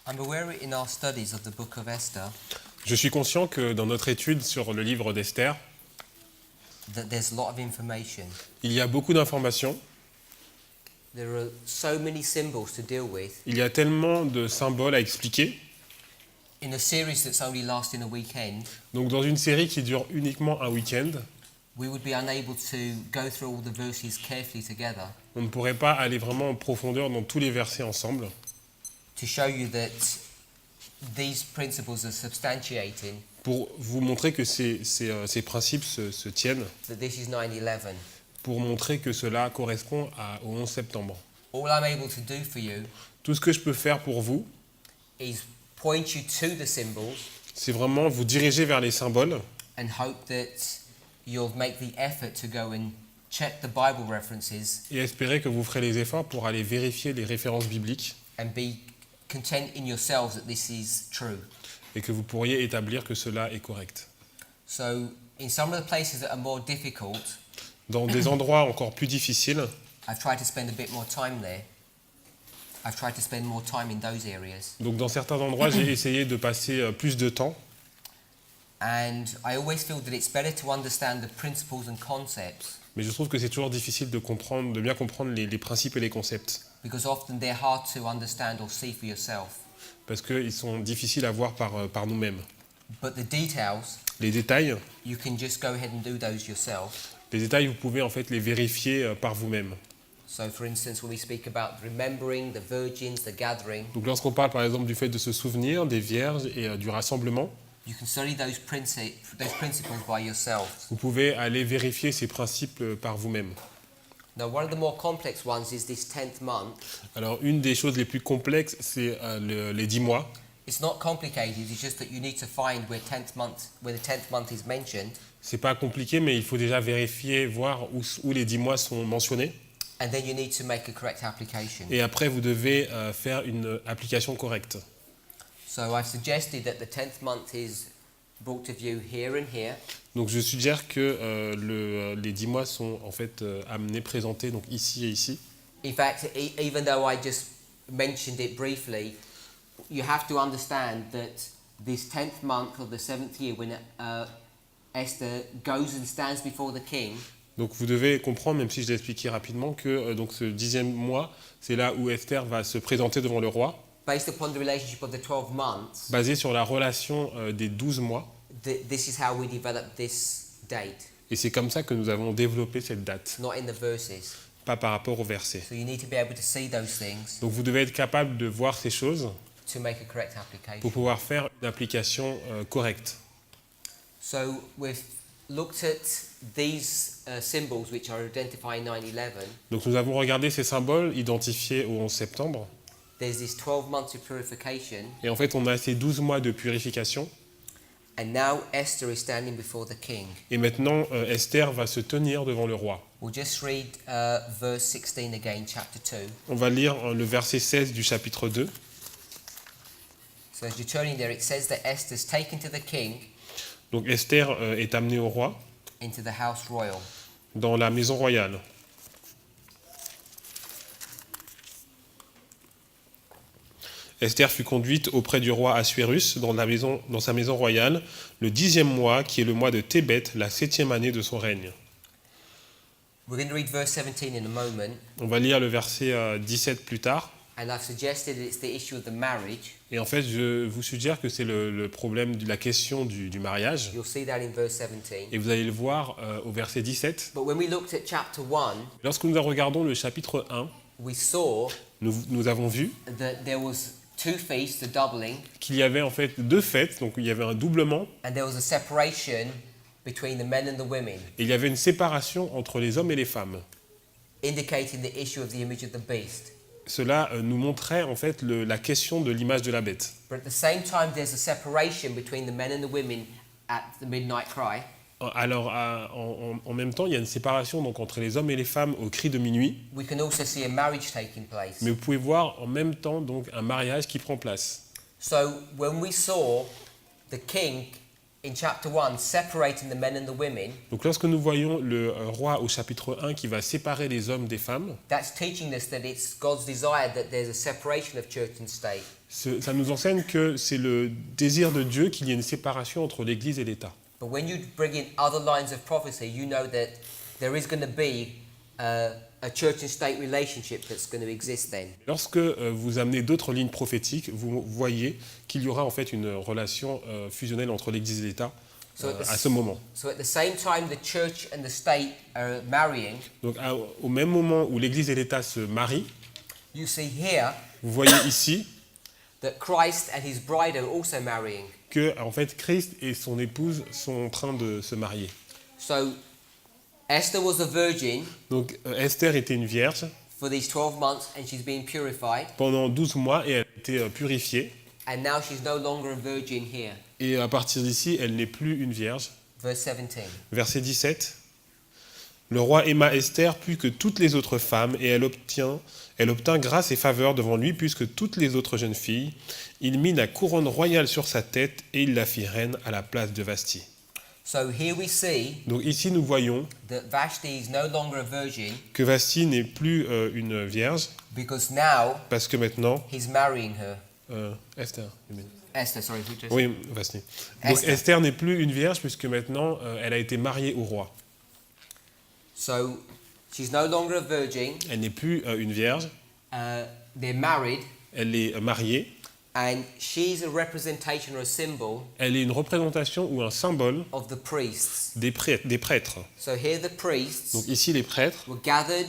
I'm aware in our studies of the book of Esther Je suis conscient que dans notre étude sur le livre d'Esther, that there's a lot of information. il y a beaucoup d'informations, There are so many symbols to deal with il y a tellement de symboles à expliquer. in a series that's only lasting a weekend. Donc dans une série qui dure uniquement un week-end, We would be unable to go through all the verses carefully together on ne pourrait pas aller vraiment en profondeur dans tous les versets ensemble to show you that these principles are substantiating pour vous montrer que ces principes se tiennent, that this is 9/11. pour montrer que cela correspond au 11 septembre. All I'm able to do for you Tout ce que je peux faire pour vous, is point you to the symbols c'est vraiment vous diriger vers les symboles and hope that you'll make the effort to go and check the Bible references et espérer que vous ferez les efforts pour aller vérifier les références bibliques and be content in yourselves that this is true. et que vous pourriez établir que cela est correct. So, in some of the places that are more difficult, Dans des endroits encore plus difficiles, I've tried to spend a bit more time there. I've tried to spend more time in those areas. donc dans certains endroits, j'ai essayé de passer plus de temps. And I always feel that it's better to understand the principles and concepts Mais je trouve que c'est toujours difficile de bien comprendre les principes et les concepts, because often they're hard to understand or see for yourself. parce qu'ils sont difficiles à voir par nous-mêmes. But the details, Les détails, you can just go ahead and do those yourself. vous pouvez en fait les vérifier par vous-même. So, for instance, when we speak about remembering the virgins, the gathering, Donc lorsqu'on parle par exemple du fait de se souvenir des vierges et du rassemblement, you can study those principles by yourself. vous pouvez aller vérifier ces principes par vous-même. Now, one of the more complex ones is this 10th month. Alors une des choses les plus complexes, c'est les 10 mois. It's not complicated, it's just that you need to find where the 10th month is mentioned, C'est pas compliqué, mais il faut déjà vérifier, voir où les 10 mois sont mentionnés. and then you need to make a correct application. Et après, vous devez faire une application correcte. So I've suggested that the 10th month is brought to view here and here, Donc je suggère que les 10 mois sont en fait amenés, présentés donc ici et ici. In fact, even though I just mentioned it briefly, you have to understand that this 10th month of the 7th year, when Esther goes and stands before the king, Donc vous devez comprendre, même si je l'ai expliqué rapidement, que donc ce 10e mois, c'est là où Esther va se présenter devant le roi, based upon the relationship of the 12 months, basé sur la relation des 12 mois. this is how we develop this date, Et c'est comme ça que nous avons développé cette date, not in the verses. pas par rapport au verset. So you need to be able to see those things Donc vous devez être capable de voir ces choses to make a correct pour application. pouvoir faire une application correcte. So we've looked at these symbols which are identifying 9/11. Donc nous avons regardé ces symboles identifiés au 11 septembre. There's this 12 months of purification, Et en fait, on a ces 12 mois de purification. and now Esther is standing before the king. Et maintenant, Esther va se tenir devant le roi. We'll just read verse 16 again, chapter 2. On va lire le verset 16 du chapitre 2. So as you're turning there, it says that Esther's taken to the king Donc Esther est amenée au roi into the house royal. dans la maison royale. Esther fut conduite auprès du roi Assuérus dans sa maison royale, le 10e mois, qui est le mois de Tébet, la 7e année de son règne. We're going to read verse 17 in a moment, On va lire le verset 17 plus tard. and I've suggested it's the issue of the marriage. Et en fait, je vous suggère que c'est le problème de la question du mariage. You'll see that in verse 17. Et vous allez le voir au verset 17. But when we looked at chapter 1, Lorsque nous regardons le chapitre 1, we saw nous avons vu that there was two feasts, a doubling, qu'il y avait en fait 2 fêtes, donc il y avait un doublement, and there was a separation between the men and the women, et il y avait une séparation entre les hommes et les femmes. indicating the issue of the image of the beast. Cela nous montrait en fait la question de l'image de la bête. But at the same time, there's a separation between the men and the women at the midnight cry. Alors en même temps, il y a une séparation donc, entre les hommes et les femmes au cri de minuit, We can also see a marriage taking place. mais vous pouvez voir en même temps donc, un mariage qui prend place. So when we saw the king in chapter 1 separating the men and the women, Donc lorsque nous voyons le roi au chapitre 1 qui va séparer les hommes des femmes, that's teaching us that it's God's desire that there's a separation of church and state. Ça nous enseigne que c'est le désir de Dieu qu'il y ait une séparation entre l'Église et l'État. But when you bring in other lines of prophecy, you know that there is going to be a church and state relationship that's going to exist then. Lorsque vous amenez d'autres lignes prophétiques, vous voyez qu'il y aura en fait une relation fusionnelle entre l'Église et l'État à ce moment. So at the same time the church and the state are marrying, Donc au même moment où l'Église et l'État se marient, you see here vous voyez ici that Christ and his bride are also marrying. que en fait Christ et son épouse sont en train de se marier. So Esther was a virgin Donc Esther était une vierge for these 12 months and she's been purified, pendant 12 mois et elle a été purifiée. and now she's no longer a virgin here. Et à partir d'ici, elle n'est plus une vierge. Verse 17. Verset 17. Le roi aima Esther plus que toutes les autres femmes, et elle obtint grâce et faveur devant lui plus que toutes les autres jeunes filles. Il mit la couronne royale sur sa tête et il la fit reine à la place de Vashti. So here we see Donc ici, nous voyons that Vashti is no longer a virgin que Vashti n'est plus une vierge, because now parce que maintenant... he's marrying her. Esther. Esther, sorry. who just- Oui, Vashti. Donc Esther. Esther n'est plus une vierge, puisque maintenant, elle a été mariée au roi. So she's no longer a virgin. Elle n'est plus une vierge, They're married, elle est mariée. and she's a representation or a symbol Elle est une représentation ou un symbole of the priests. des prêtres. So here the priests Donc ici, les prêtres were gathered,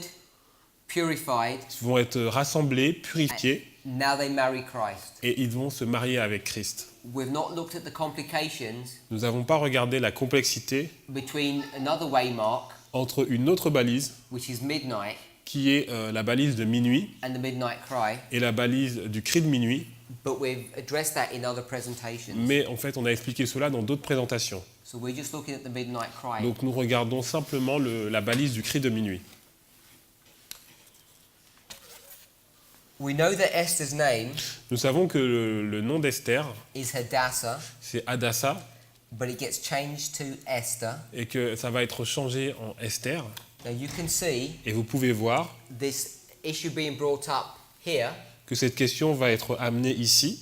purified, vont être rassemblés, purifiés, now they marry Christ. et ils vont se marier avec Christ. We've not looked at the complications Nous n'avons pas regardé la complexité between another waymark, entre une autre balise, which is midnight, qui est la balise de minuit, and the midnight cry, et la balise du cri de minuit, but we've addressed that in other presentations. mais en fait, on a expliqué cela dans d'autres présentations. So we're just looking at the midnight cry. Donc nous regardons simplement la balise du cri de minuit. We know that Esther's name Nous savons que le nom d'Esther, is Hadassah, c'est Hadassah, but it gets changed to Esther. et que ça va être changé en Esther. Now you can see Et vous pouvez voir this issue being brought up here que cette question va être amenée ici,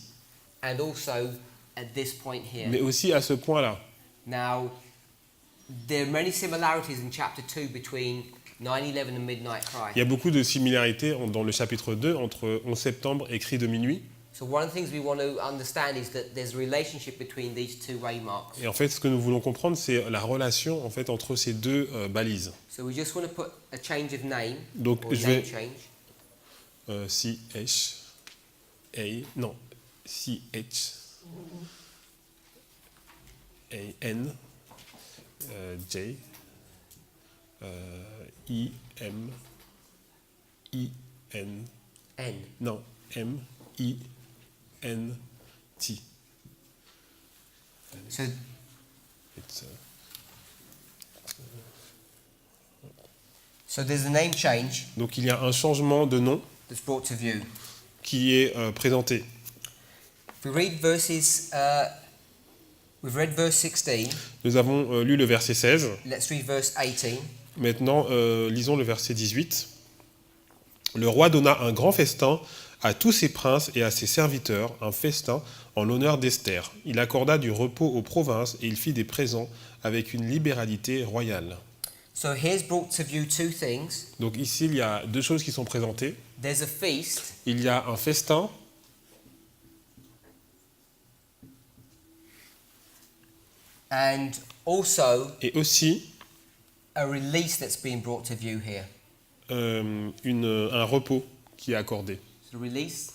and also at this point here. mais aussi à ce point-là. Now, there are many similarities in chapter 2 between 9/11 and Midnight Cry. Il y a beaucoup de similarités dans le chapitre 2 entre 11 septembre et cri de minuit. So one of the things we want to understand is that there's a relationship between these two waymarks. Et en fait, ce que nous voulons comprendre, c'est la relation en fait, entre ces deux balises. So we just want to put a change of name, Donc, or je name vais... change. C-H... A... Non. C-H... A-N... J... I-M... I-N... N. Non. M-I... N-T. So It's, so there's a name change donc il y a un changement de nom that's brought to view. qui est présenté. If we read verses, we've read verse 16. Nous avons lu le verset 16. Let's read verse 18. Maintenant, lisons le verset 18. Le roi donna un grand festin à tous ses princes et à ses serviteurs, un festin en l'honneur d'Esther. Il accorda du repos aux provinces et il fit des présents avec une libéralité royale. So here's brought to view two things. Donc ici, il y a deux choses qui sont présentées. There's a feast, Il y a un festin and also et aussi a release that's being brought to view here. un repos qui est accordé. So release,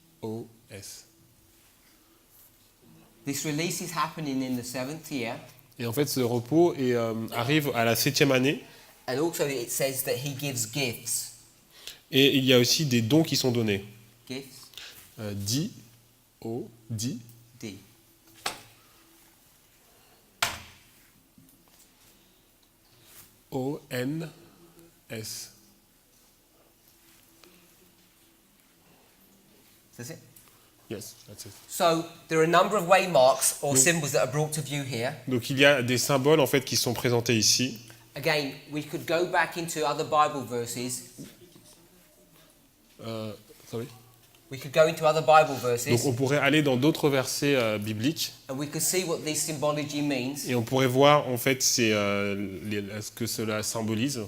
R-I-P-O-S. this release is happening in the 7th year, Et en fait, ce repos arrive à la 7e année. and also it says that he gives gifts. Et il y a aussi des dons qui sont donnés. Gifts, D-O-D. D. O-N-S. That's it. Yes, that's it. So there are a number of waymarks or symbols that are brought to view here. Donc il y a des symboles en fait qui sont présentés ici. Again, we could go back into other Bible verses Sorry. We could go into other Bible verses Donc on pourrait aller dans d'autres versets bibliques and we could see what this symbology means. et on pourrait voir en fait ce que cela symbolise.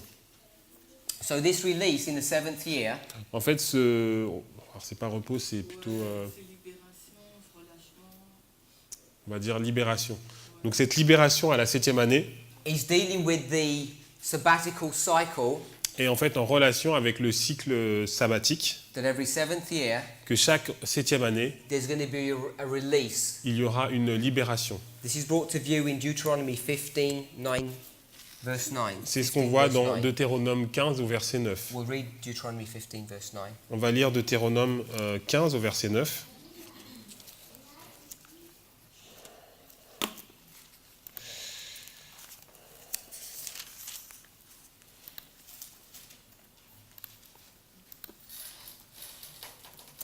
So this release in the 7th year En fait, alors c'est pas repos, c'est plutôt, C'est libération, relâchement. on va dire, libération. Donc cette libération à la 7e année is dealing with the sabbatical cycle est en fait en relation avec le cycle sabbatique, that every 7th year que chaque 7e année, there's going to be a release. il y aura une libération. This is brought to view in Deuteronomy 15, 9, verse 9. C'est ce qu'on 15 voit verse dans 9. Deutéronome 15 au verset 9. We'll read Deuteronomy 15, verse 9. On va lire Deutéronome 15 au verset 9.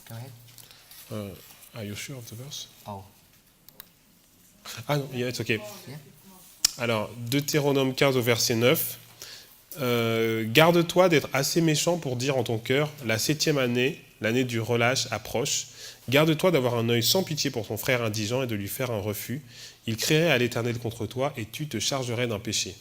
Go ahead. Are you sure of the verse? Oh, Ah non, yeah, it's okay. Alors, Deutéronome 15 au verset 9. Garde-toi d'être assez méchant pour dire en ton cœur, la 7e année, l'année du relâche, approche. Garde-toi d'avoir un œil sans pitié pour ton frère indigent et de lui faire un refus. Il crierait à l'Éternel contre toi et tu te chargerais d'un péché.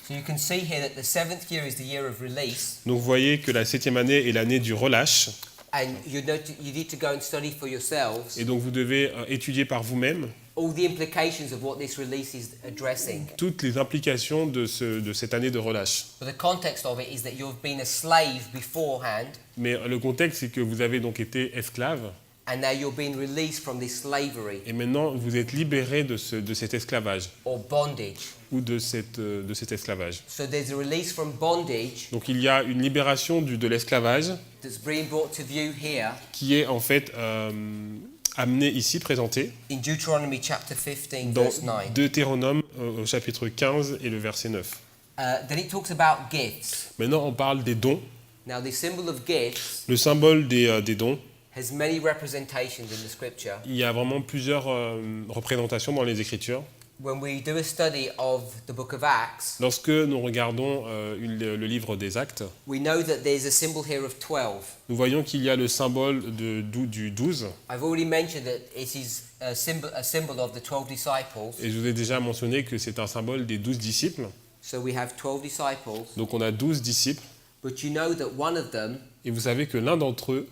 so you can see here that the 7th year is the year of release, Donc vous voyez que la 7e année est l'année du relâche. and you need to go and study for yourselves Et donc vous devez étudier par vous-même all the implications of what this release is addressing. toutes les implications de cette année de relâche. But the context of it is that you've been a slave beforehand, Mais le contexte, c'est que vous avez donc été esclave and now you're being released from this slavery et maintenant vous êtes libéré de cet esclavage or bondage. ou de cet esclavage. So there's a release from bondage Donc il y a une libération de l'esclavage that's being brought to view here qui est en fait amenée ici, présentée in Deuteronomy chapter 15, dans verse 9. Deutéronome au chapitre 15 et le verset 9. Then it talks about gifts. Maintenant on parle des dons. Now, the symbol of gifts Le symbole des dons, has many representations in the scripture. il y a vraiment plusieurs représentations dans les Écritures. When we do a study of the book of Acts, Lorsque nous regardons le livre des Actes, we know that there's a symbol here of 12. nous voyons qu'il y a le symbole du 12. I've already mentioned that it is a symbol of the 12 disciples. Et je vous ai déjà mentionné que c'est un symbole des 12 disciples. So we have 12 disciples, Donc on a 12 disciples. but you know that one of them Et vous savez que l'un d'entre eux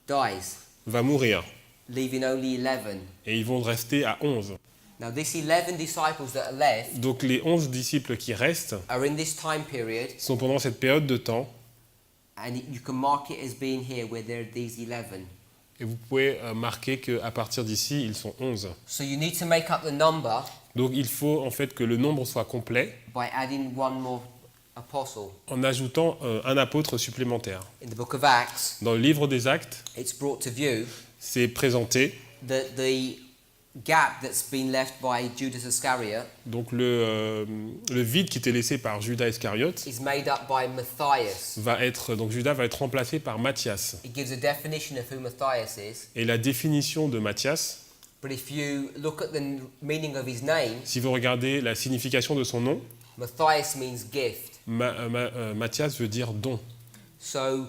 dies, va mourir. leaving only 11. Et ils vont rester à 11. Now, these 11 disciples that are left Donc les 11 disciples qui restent are in this time period, sont pendant cette période de temps. and you can mark it as being here where there are these 11. Et vous pouvez marquer qu'à partir d'ici, ils sont 11. So you need to make up the number Donc il faut en fait que le nombre soit complet by adding one more apostle. en ajoutant un apôtre supplémentaire. In the book of Acts, Dans le livre des Actes, it's brought to view c'est présenté. that the gap that's been left by Judas Iscariot Donc le vide qui était laissé par Judas Iscariote is made up by Matthias. donc Judas va être remplacé par Matthias. It gives a definition of who Matthias is, Et la définition de Matthias, but if you look at the meaning of his name, si vous regardez la signification de son nom, Matthias means gift. Matthias veut dire don. So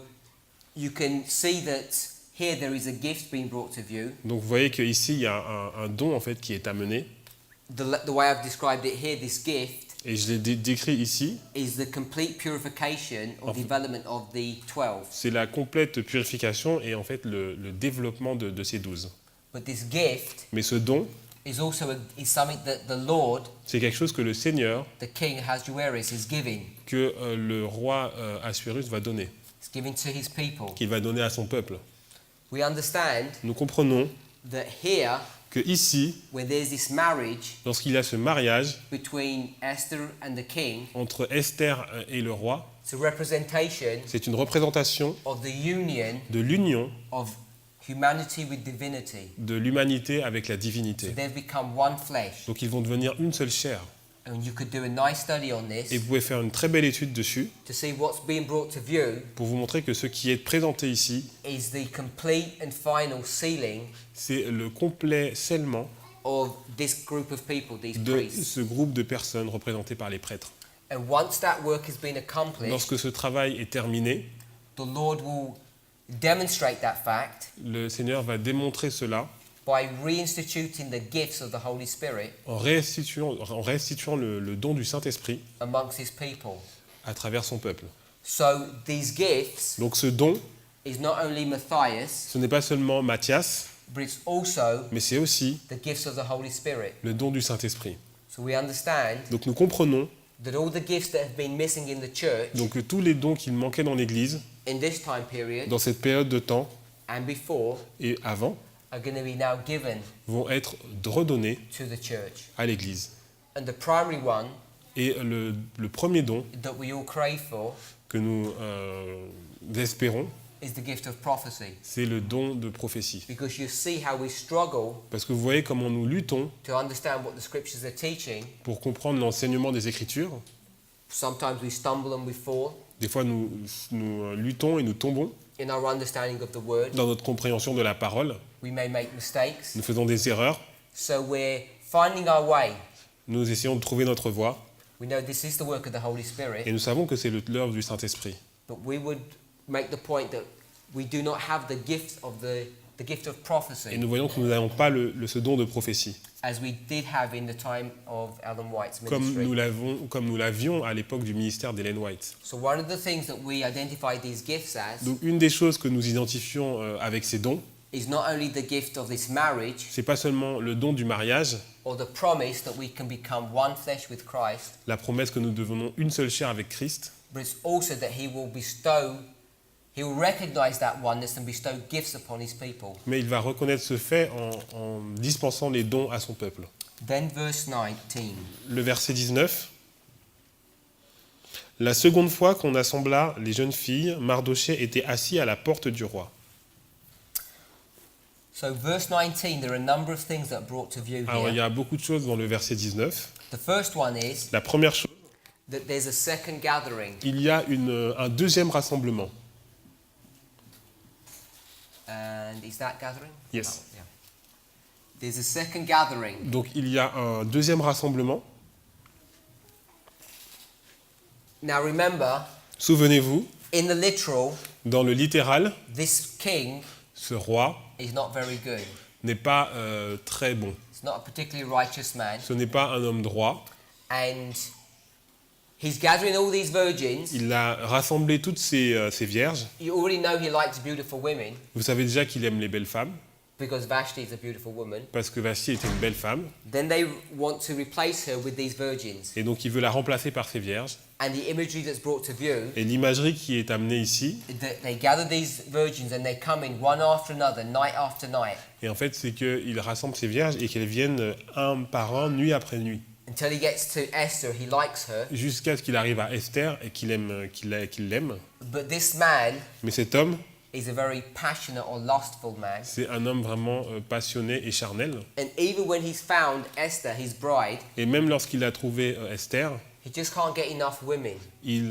you can see that here there is a gift being brought to view. Donc vous voyez qu'ici, il y a un don en fait qui est amené. The way I've described it here, this gift Et je l'ai décrit ici, is the complete purification or development of the 12. c'est la complète purification et en fait le développement de ces 12. But this gift Mais ce don, is also is something that the Lord, c'est quelque chose que le Seigneur, the King Ahasuerus, is giving. que le roi Assuérus va donner, It's giving to his people. qu'il va donner à son peuple. We understand Nous comprenons that here, que ici, where there's this marriage lorsqu'il y a ce mariage between Esther and the king, entre Esther et le roi, it's a representation c'est une représentation of the union de l'union of humanity with divinity. de l'humanité avec la So divinité. they've become one flesh. Donc ils vont devenir une seule chair. And you could do a nice study on Et this vous pouvez faire une très belle étude dessus to see what's being brought to view pour vous montrer que ce qui est présenté ici, is the complete and final sealing c'est le complet scellement of this group of people, these de priests. ce groupe de personnes représentées par les prêtres. And once that work has been accomplished, Lorsque ce travail est terminé, the Lord will demonstrate that fact le Seigneur va démontrer cela by reinstituting the gifts of the Holy Spirit en restituant le don du Saint-Esprit amongst his people. à travers son peuple. So these gifts Donc ce don, is not only Matthias, ce n'est pas seulement Matthias, but it's also mais c'est aussi the gifts of the Holy Spirit. le don du Saint-Esprit. So we understand Donc nous comprenons that all the gifts that have been missing in the church donc que tous les dons qu'il manquait dans l'Église, in this time period dans cette période de temps and before et avant, are going to be now given vont être redonnés to the church. à l'Église. And the primary one Et le premier don that we all crave for que nous espérons, is the gift of prophecy. c'est le don de prophétie. Because you see how we struggle Parce que vous voyez comment nous luttons to understand what the scriptures are teaching. pour comprendre l'enseignement des Écritures. Sometimes we stumble and we fall Des fois, nous luttons et nous tombons in our understanding of the word. dans notre compréhension de la parole. We may make mistakes. Nous faisons des erreurs. So we're finding our way. Nous essayons de trouver notre voie. We know this is the work of the Holy Et Spirit, nous savons que c'est l'œuvre du Saint-Esprit. but we would make the point that we do not have the gift of Et prophecy nous voyons que nous n'avons pas ce don de prophétie. as we did have in the time of Ellen White's Comme ministry. nous l'avions à l'époque du ministère d'Ellen White. So one of the things that we identify these gifts as Donc une des choses que nous identifions avec ces dons, is not only the gift of this marriage c'est pas seulement le don du mariage, or the promise that we can become one flesh with Christ, la promesse que nous devenons une seule chair avec Christ, but it's also that he will recognize that oneness and bestow gifts upon his people. mais il va reconnaître ce fait en dispensant les dons à son peuple. Then verse 19. Le verset 19. La seconde fois qu'on assembla les jeunes filles, Mardochée était assis à la porte du roi. So verse 19, there are a number of things that are brought to view Alors il y here. a beaucoup de choses dans le verset 19. The first one is La première chose, that there's a second gathering. il y a un deuxième rassemblement. And is that gathering? Yes. Oh, yeah. There's a second gathering. Donc il y a un deuxième rassemblement. Now remember, Souvenez-vous, in the literal, dans le littéral, this king ce roi is not very good. n'est pas très bon. He's not a particularly righteous man. Ce n'est pas un homme droit. And he's gathering all these virgins. Il a rassemblé toutes ces vierges. You already know he likes beautiful women Vous savez déjà qu'il aime les belles femmes, because Vashti is a beautiful woman. parce que Vashti était une belle femme. Then they want to replace her with these virgins. Et donc il veut la remplacer par ces vierges. And the imagery that's brought to view, Et l'imagerie qui est amenée ici, they gather these virgins and they come in one after another, night after night, et en fait c'est qu'il rassemble ces vierges et qu'elles viennent un par un, nuit après nuit, until he gets to Esther. He likes her. jusqu'à ce qu'il arrive à Esther et qu'il l'aime. But this man Mais cet homme, is a very passionate or lustful man. c'est un homme vraiment passionné et charnel. And even when he's found Esther, his bride, Et même lorsqu'il a trouvé Esther, he just can't get enough women. il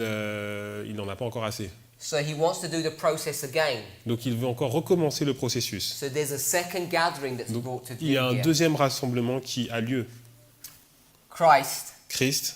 n'en a pas encore assez. So he wants to do the process again. Donc il veut encore recommencer le processus. So there's a second gathering that's Donc brought to il y view a un here. deuxième rassemblement qui a lieu. Christ Christ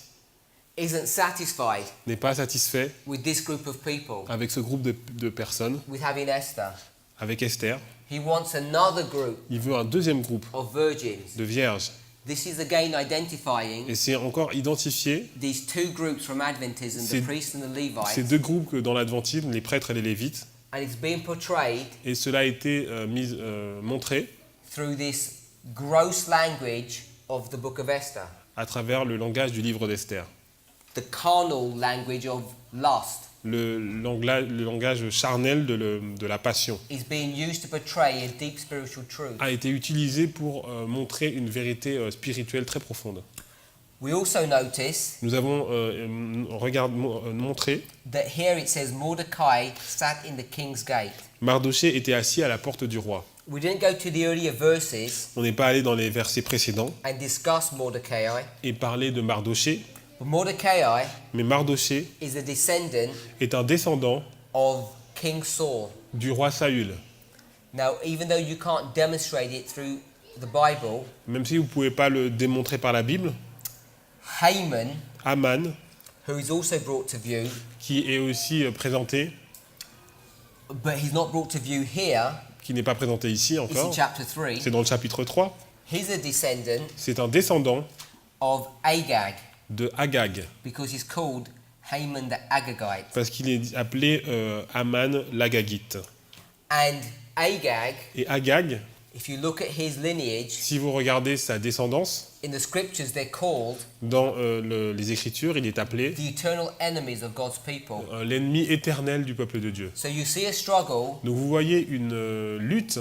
isn't satisfied n'est pas satisfait with this group of people, avec ce groupe de personnes, with having Esther. avec Esther. He wants another group Il veut un deuxième groupe of virgins. de vierges. This is again identifying Et c'est encore identifié these two groups from Adventism, C'est- the priests and the ces Levites, deux groupes que dans l'Adventisme, les prêtres et les Lévites. and it's being portrayed Et cela a été montré through this gross language of the book of Esther, à travers le langage du livre d'Esther. the carnal language of lust Le langage charnel de la passion is being used to portray a deep spiritual truth. a été utilisé pour montrer une vérité spirituelle très profonde. We also notice Nous avons montré that here it says Mordecai sat in the king's gate. Mardochée était assis à la porte du roi. We didn't go to the earlier verses On n'est pas allé dans les versets précédents and discuss Mordecai, et parler de Mardochée, but Mordecai mais Mardochée is a descendant est un descendant of King Saul. du roi Saül. Now, even though you can't demonstrate it through the Bible, Même si vous ne pouvez pas le démontrer par la Bible, Haman, Aman, who is also brought to view, qui est aussi présenté, but he's not brought to view here. qui n'est pas présenté ici It's in encore. chapter 3. C'est dans le chapitre 3. He's a descendant C'est un descendant of Agag de Agag, because he's called Haman the Agagite. parce qu'il est appelé Aman l'Agagite. And Agag, Et Agag, if you look at his lineage, si vous regardez sa descendance, in the scriptures they're called dans les Écritures, il est appelé the eternal enemies of God's people. l'ennemi éternel du peuple de Dieu. So you see a struggle Donc vous voyez une lutte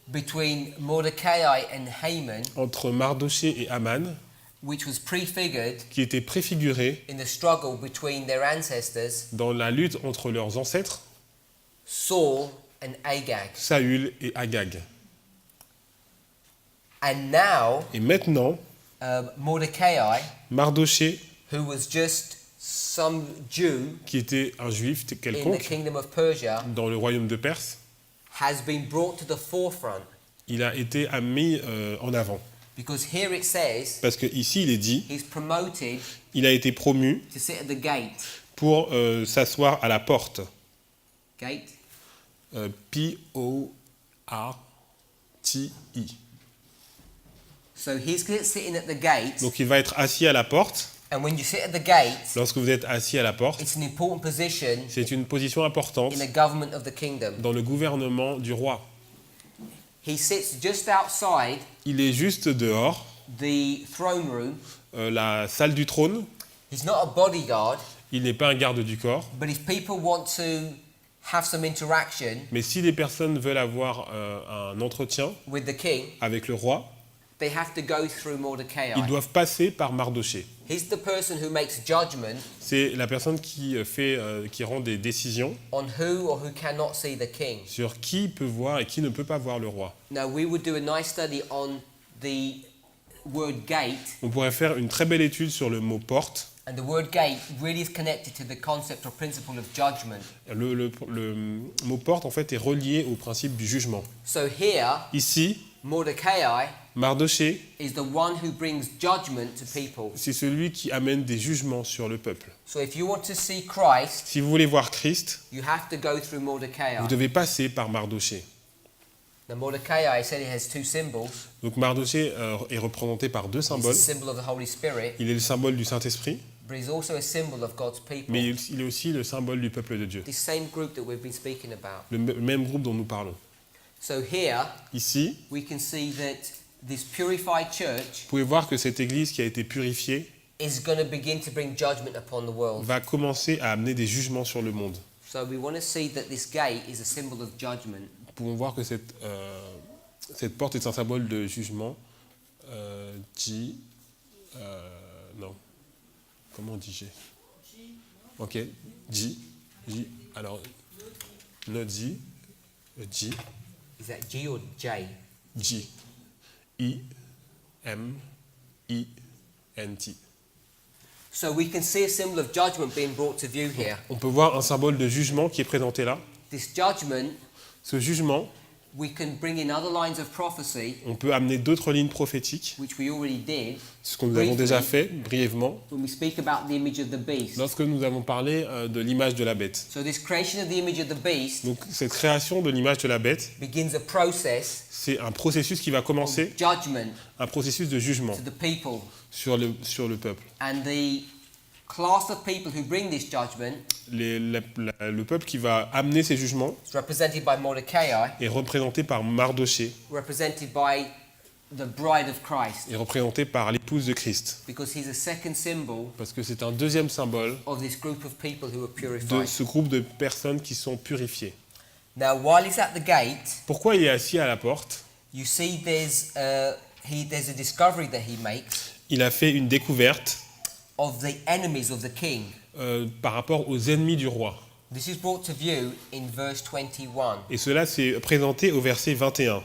between Mordecai and Haman, entre Mardoché et Aman, which was prefigured qui était préfigurée in the struggle between their ancestors, dans la lutte entre leurs ancêtres, Saul and Agag. Saül et Agag. And now, Et maintenant, Mordecai, Mardoché, who was just some Jew qui était un juif in the quelconque kingdom of Persia, dans le royaume de Perse, has been brought to the forefront. il a été mis en avant. Because here it says Parce que ici, il est dit, he's promoted il a été promu to sit at the gate. pour s'asseoir à la porte. Gate? P-O-A-T-I. So he's sitting at the gate, Donc il va être assis à la porte. and when you sit at the gate, Lorsque vous êtes assis à la porte, it's an important position c'est une position importante in the government of the kingdom. dans le gouvernement du roi. He sits just outside Il est juste dehors, the throne room. la salle du trône. He's not a bodyguard, Il n'est pas un garde du corps. but if people want to have some interaction Mais si les personnes veulent avoir un entretien with the king, avec le roi, they have to go through Mordecai. ils doivent passer par Mardoché. He's the person who makes judgment C'est la personne qui rend des décisions on who or who cannot see the king. sur qui peut voir et qui ne peut pas voir le roi. Now, we would do a nice study on the word gate, On pourrait faire une très belle étude sur le mot porte. and the word gate really is connected to the concept or principle of judgment. Le mot porte en fait est relié au principe du jugement. So here, Ici, Mordecai Mardoché, is the one who brings judgment to people. c'est celui qui amène des jugements sur le peuple. So if you want to see Christ, Si vous voulez voir Christ, you have to go through Mordecai. vous devez passer par Mardoché. Now, Mordecai, I said, he has two symbols. Donc Mardoché est représenté par deux He's symboles. a symbol of the Holy Spirit, Il est le symbole du Saint-Esprit, but he's also a symbol of God's people. mais il est aussi le symbole du peuple de Dieu. This same group that we've been speaking about. Le même groupe dont nous parlons. So here, Ici, we can see that this purified church vous pouvez voir que cette église qui a été purifiée is going to begin to bring judgment upon the world. va commencer à amener des jugements sur le monde. So we want to see that this gate is a symbol of judgment. Nous pouvons voir que cette porte est un symbole de jugement. Non. Comment on dit G? Ok. J. Alors, not J. J. Is that G or J? J. I-M-I-N-T. So we can see a symbol of judgment being brought to view here. On peut voir un symbole de jugement qui est présenté là. This judgment, Ce jugement, we can bring in other lines of prophecy, on peut amener d'autres lignes prophétiques, which we already did, ce que nous avons déjà fait brièvement, when we speak about the image of the beast. lorsque nous avons parlé de l'image de la bête. So this creation of the image of the beast Donc cette création de l'image de la bête, begins a process c'est un processus qui va of commencer, judgment un processus de jugement to the people. sur le peuple. And the class of people who bring this judgment Le peuple qui va amener ces jugements is represented by Mordecai, est représenté par Mardoché, represented by the bride of Christ, est représenté par l'épouse de Christ, because he's a second symbol parce que c'est un deuxième symbole of this group of people who are de purified. ce groupe de personnes qui sont purifiées. Now, while he's at the gate, Pourquoi il est assis à la porte? you see there's a discovery that he makes Il a fait une découverte of the enemies of the king. par rapport aux ennemis du roi. This is brought to view in verse 21. Et cela s'est présenté au verset 21.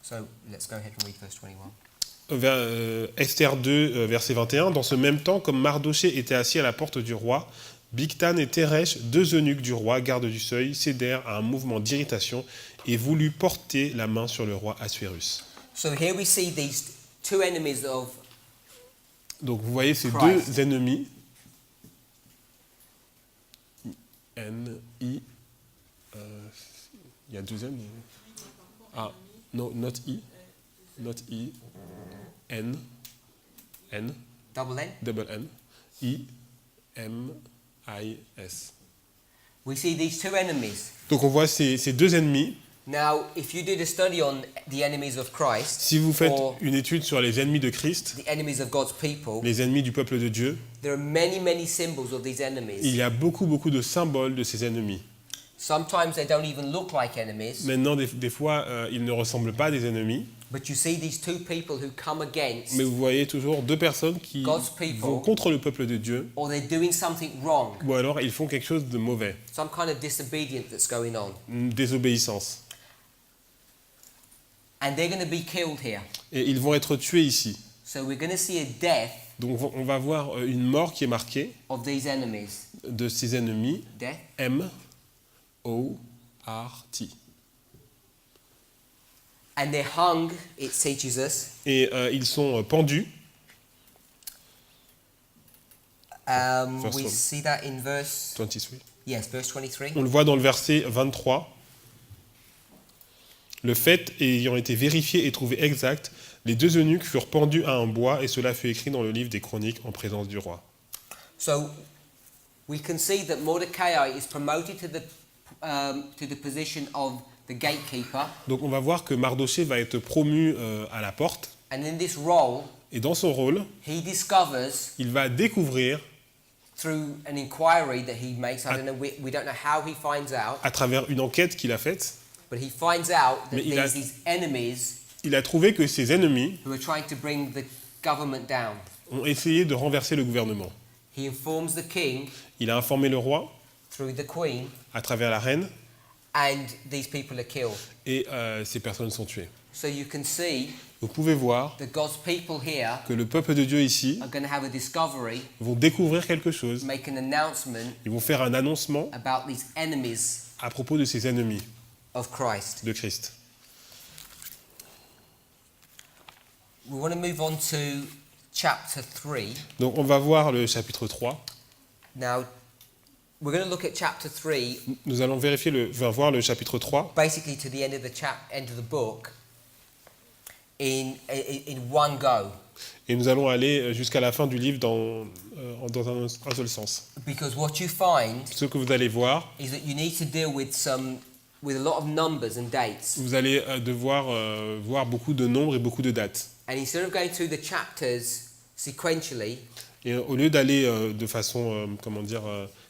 So let's go ahead and read verse 21. Esther 2, verset 21. Dans ce même temps, comme Mardoché était assis à la porte du roi, Bigtan et Teresh, deux eunuques du roi, gardes du seuil, cédèrent à un mouvement d'irritation et voulurent porter la main sur le roi Assuérus. So here we see these two enemies of Donc vous voyez ces Christ. deux ennemis, N-I, Il y a deuxième. Ah, no, not I. Not I. N. N. Double N. Double N. I. M. I. S. We see these two enemies. Donc on voit ces deux ennemis. Now, if you did a study on the enemies of Christ, Si vous faites or une étude sur les ennemis de Christ, the enemies of God's people, les ennemis du peuple de Dieu, there are many, many symbols of these il enemies. y a beaucoup de symboles de ces ennemis. Sometimes they don't even look like enemies, Maintenant, des fois, ils ne ressemblent pas à des ennemis, but you see these two people who come against, mais vous voyez toujours deux personnes qui God's people. vont contre le peuple de Dieu, or they're doing something wrong, ou alors ils font quelque chose de mauvais, some kind of disobedience that's going on, une désobéissance. and they're going to be killed here. Et ils vont être tués ici. So we're going to see a death Donc on va voir une mort qui est marquée of these enemies. de ces ennemis, Death. M-O-R-T. And they're hung, it teaches us. Et ils sont pendus. We one. see that in verse, 23. yes, verse 23. On le voit dans le verset 23. Le fait ayant été vérifié et trouvé exact, les deux eunuques furent pendus à un bois et cela fut écrit dans le livre des Chroniques en présence du roi. So we can see that Mordecai is promoted to the position of the gatekeeper, Donc on va voir que Mardoché va être promu à la porte and in this role, et dans son rôle, he discovers il va découvrir through an inquiry that he makes. I don't know. We don't know how he finds out, à travers une enquête qu'il a faite, but he finds out that Mais il a- there's these enemies il a trouvé que ses ennemis who are trying to bring the government down. ont essayé de renverser le gouvernement. He informs the king Il a informé le roi through the queen, à travers la reine and these people are killed. et ces personnes sont tuées. So you can see Vous pouvez voir that God's people here que le peuple de Dieu ici are going to have a discovery, vont découvrir quelque chose. make an announcement Ils vont faire un annoncement about these enemies à propos de ces ennemis of Christ. de Christ. We want to move on to chapter 3. Donc on va voir le chapitre 3. Now, we're going to look at chapter 3 Nous allons voir le chapitre 3 basically to the end of end of the book in one go, et nous allons aller jusqu'à la fin du livre dans un seul sens. because what you find Ce que vous allez voir, is that you need to deal with a lot of numbers and dates. vous allez devoir voir beaucoup de nombres et beaucoup de dates. And instead of going through the chapters sequentially, Et au lieu d'aller de façon,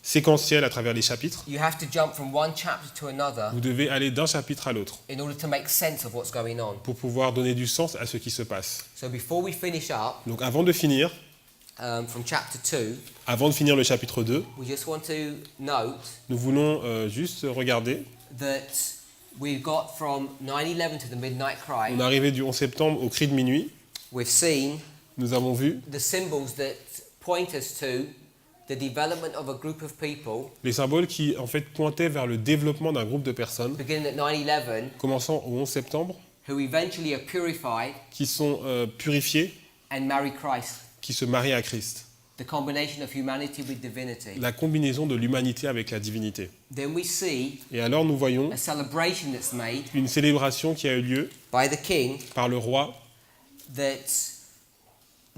séquentielle à travers les chapitres, you have to jump from one chapter to another vous devez aller d'un chapitre à l'autre in order to make sense of what's going on. pour pouvoir donner du sens à ce qui se passe. So before we finish up Donc avant de finir, from chapter 2, avant de finir le chapitre 2, we just want to note nous voulons juste regarder. that we got from 9/11 to the midnight cry. On est arrivé du 11 septembre au cri de minuit. We've seen Nous avons vu the symbols that point us to the development of a group of people, les symboles qui en fait pointaient vers le développement d'un groupe de personnes, beginning at 9/11, commençant au 11 septembre, who eventually are purified qui sont purifiés, and marry Christ. qui se marient à Christ. The combination of humanity with divinity. La combinaison de l'humanité avec la divinité. Then we see Et alors nous voyons a celebration that's made une célébration qui a eu lieu by the king, par le roi. that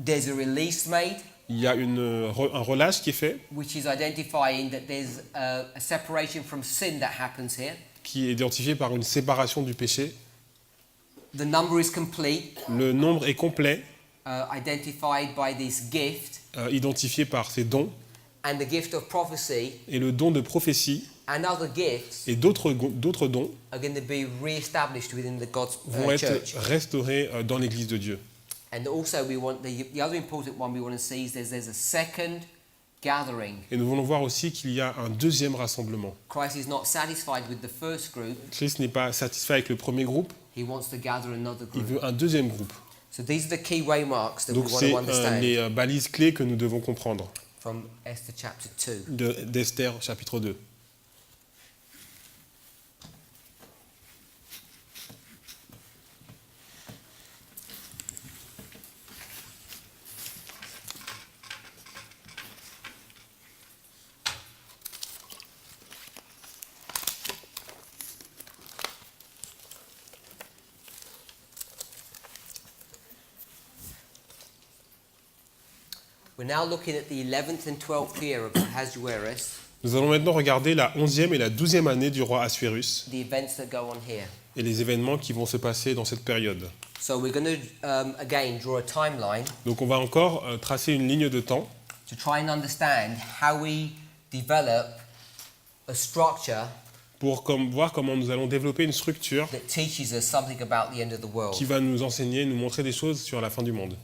there's a release made, Il y a un relâche qui est fait, which is identifying that there's a separation from sin that happens here. qui est identifié par une séparation du péché. The number is complete, Le nombre est complet, identified by this gift, identifié par ses dons, and the gift of prophecy et le don de prophétie and other gifts et d'autres dons are going to be re-established within the God's vont être church. restaurés dans l'Église de Dieu. And also we want the other important one we want to see is there's a second gathering. Et nous voulons voir aussi qu'il y a un deuxième rassemblement. Christ is not satisfied with the first group, Christ n'est pas satisfait avec le premier groupe, he wants to gather another il group. veut un deuxième groupe. So these are the key waymarks that Donc we want c'est to understand les balises clés que nous devons comprendre from Esther chapter 2. d'Esther chapitre 2. We're now looking at the 11th and 12th year of Ahasuerus, Nous allons maintenant regarder la 11e et la 12e année du roi Assuérus the events that go on here. et les événements qui vont se passer dans cette période. So we're going to, again, draw a timeline Donc on va encore tracer une ligne de temps to try and understand how we develop a structure pour voir comment nous allons développer une structure that teaches us something about the end of the world. qui va nous enseigner, nous montrer des choses sur la fin du monde.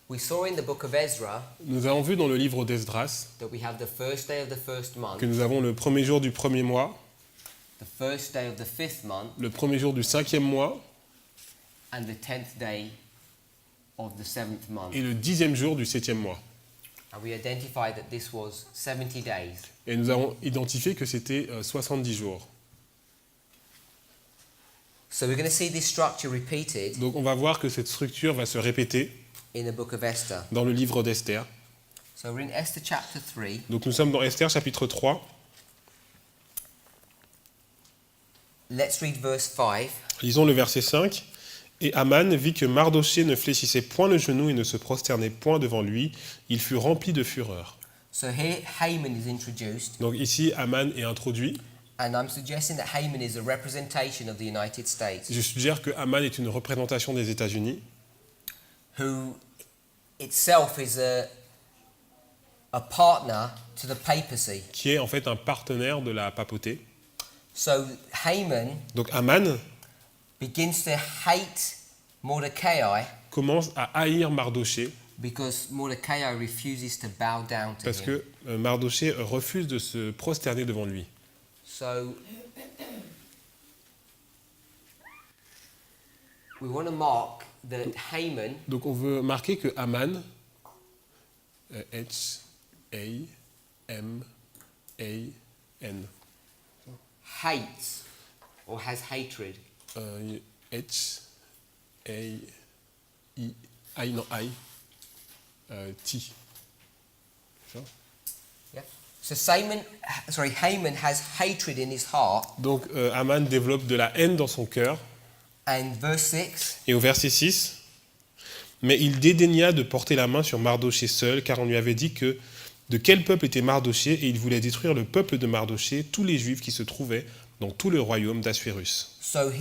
We saw in the book of Ezra Nous avons vu dans le livre d'Esdras that we have the first day of the first month, que nous avons le premier jour du premier mois, the first day of the fifth month, le premier jour du 5e mois and the 10th day of the seventh month. et le 10e jour du 7e mois. And we identified that this was 70 days. Et nous avons identifié que c'était 70 jours. So we're going to see this structure repeated Donc on va voir que cette structure va se répéter in the book of Esther. dans le livre d'Esther. So we're in Esther chapter 3. Donc nous sommes dans Esther chapitre 3. Let's read verse 5. Lisons le verset 5. Et Aman vit que Mardochée ne fléchissait point le genou et ne se prosternait point devant lui. Il fut rempli de fureur. So here Haman is introduced, Donc ici, Aman est introduit. and I'm suggesting that Haman is a representation of the United States, Je suggère que Aman est une représentation des États-Unis, who itself is a partner to the papacy. qui est en fait un partenaire de la papauté. So Haman Donc Aman begins to hate Mordecai commence à haïr Mardochée because Mordecai refuses to bow down to parce him. que Mardochée refuse de se prosterner devant lui. So we want to mark that Haman Donc on veut marquer que Aman, H-A-M-A-N, hates or has hatred T. Yeah. So Haman has hatred in his heart. Donc Aman développe de la haine dans son cœur. And verse 6, Et au verset 6, mais il dédaigna de porter la main sur Mardochée seul, car on lui avait dit que de quel peuple était Mardochée, et il voulait détruire le peuple de Mardochée, tous les Juifs qui se trouvaient dans tout le royaume d'Assuérus. so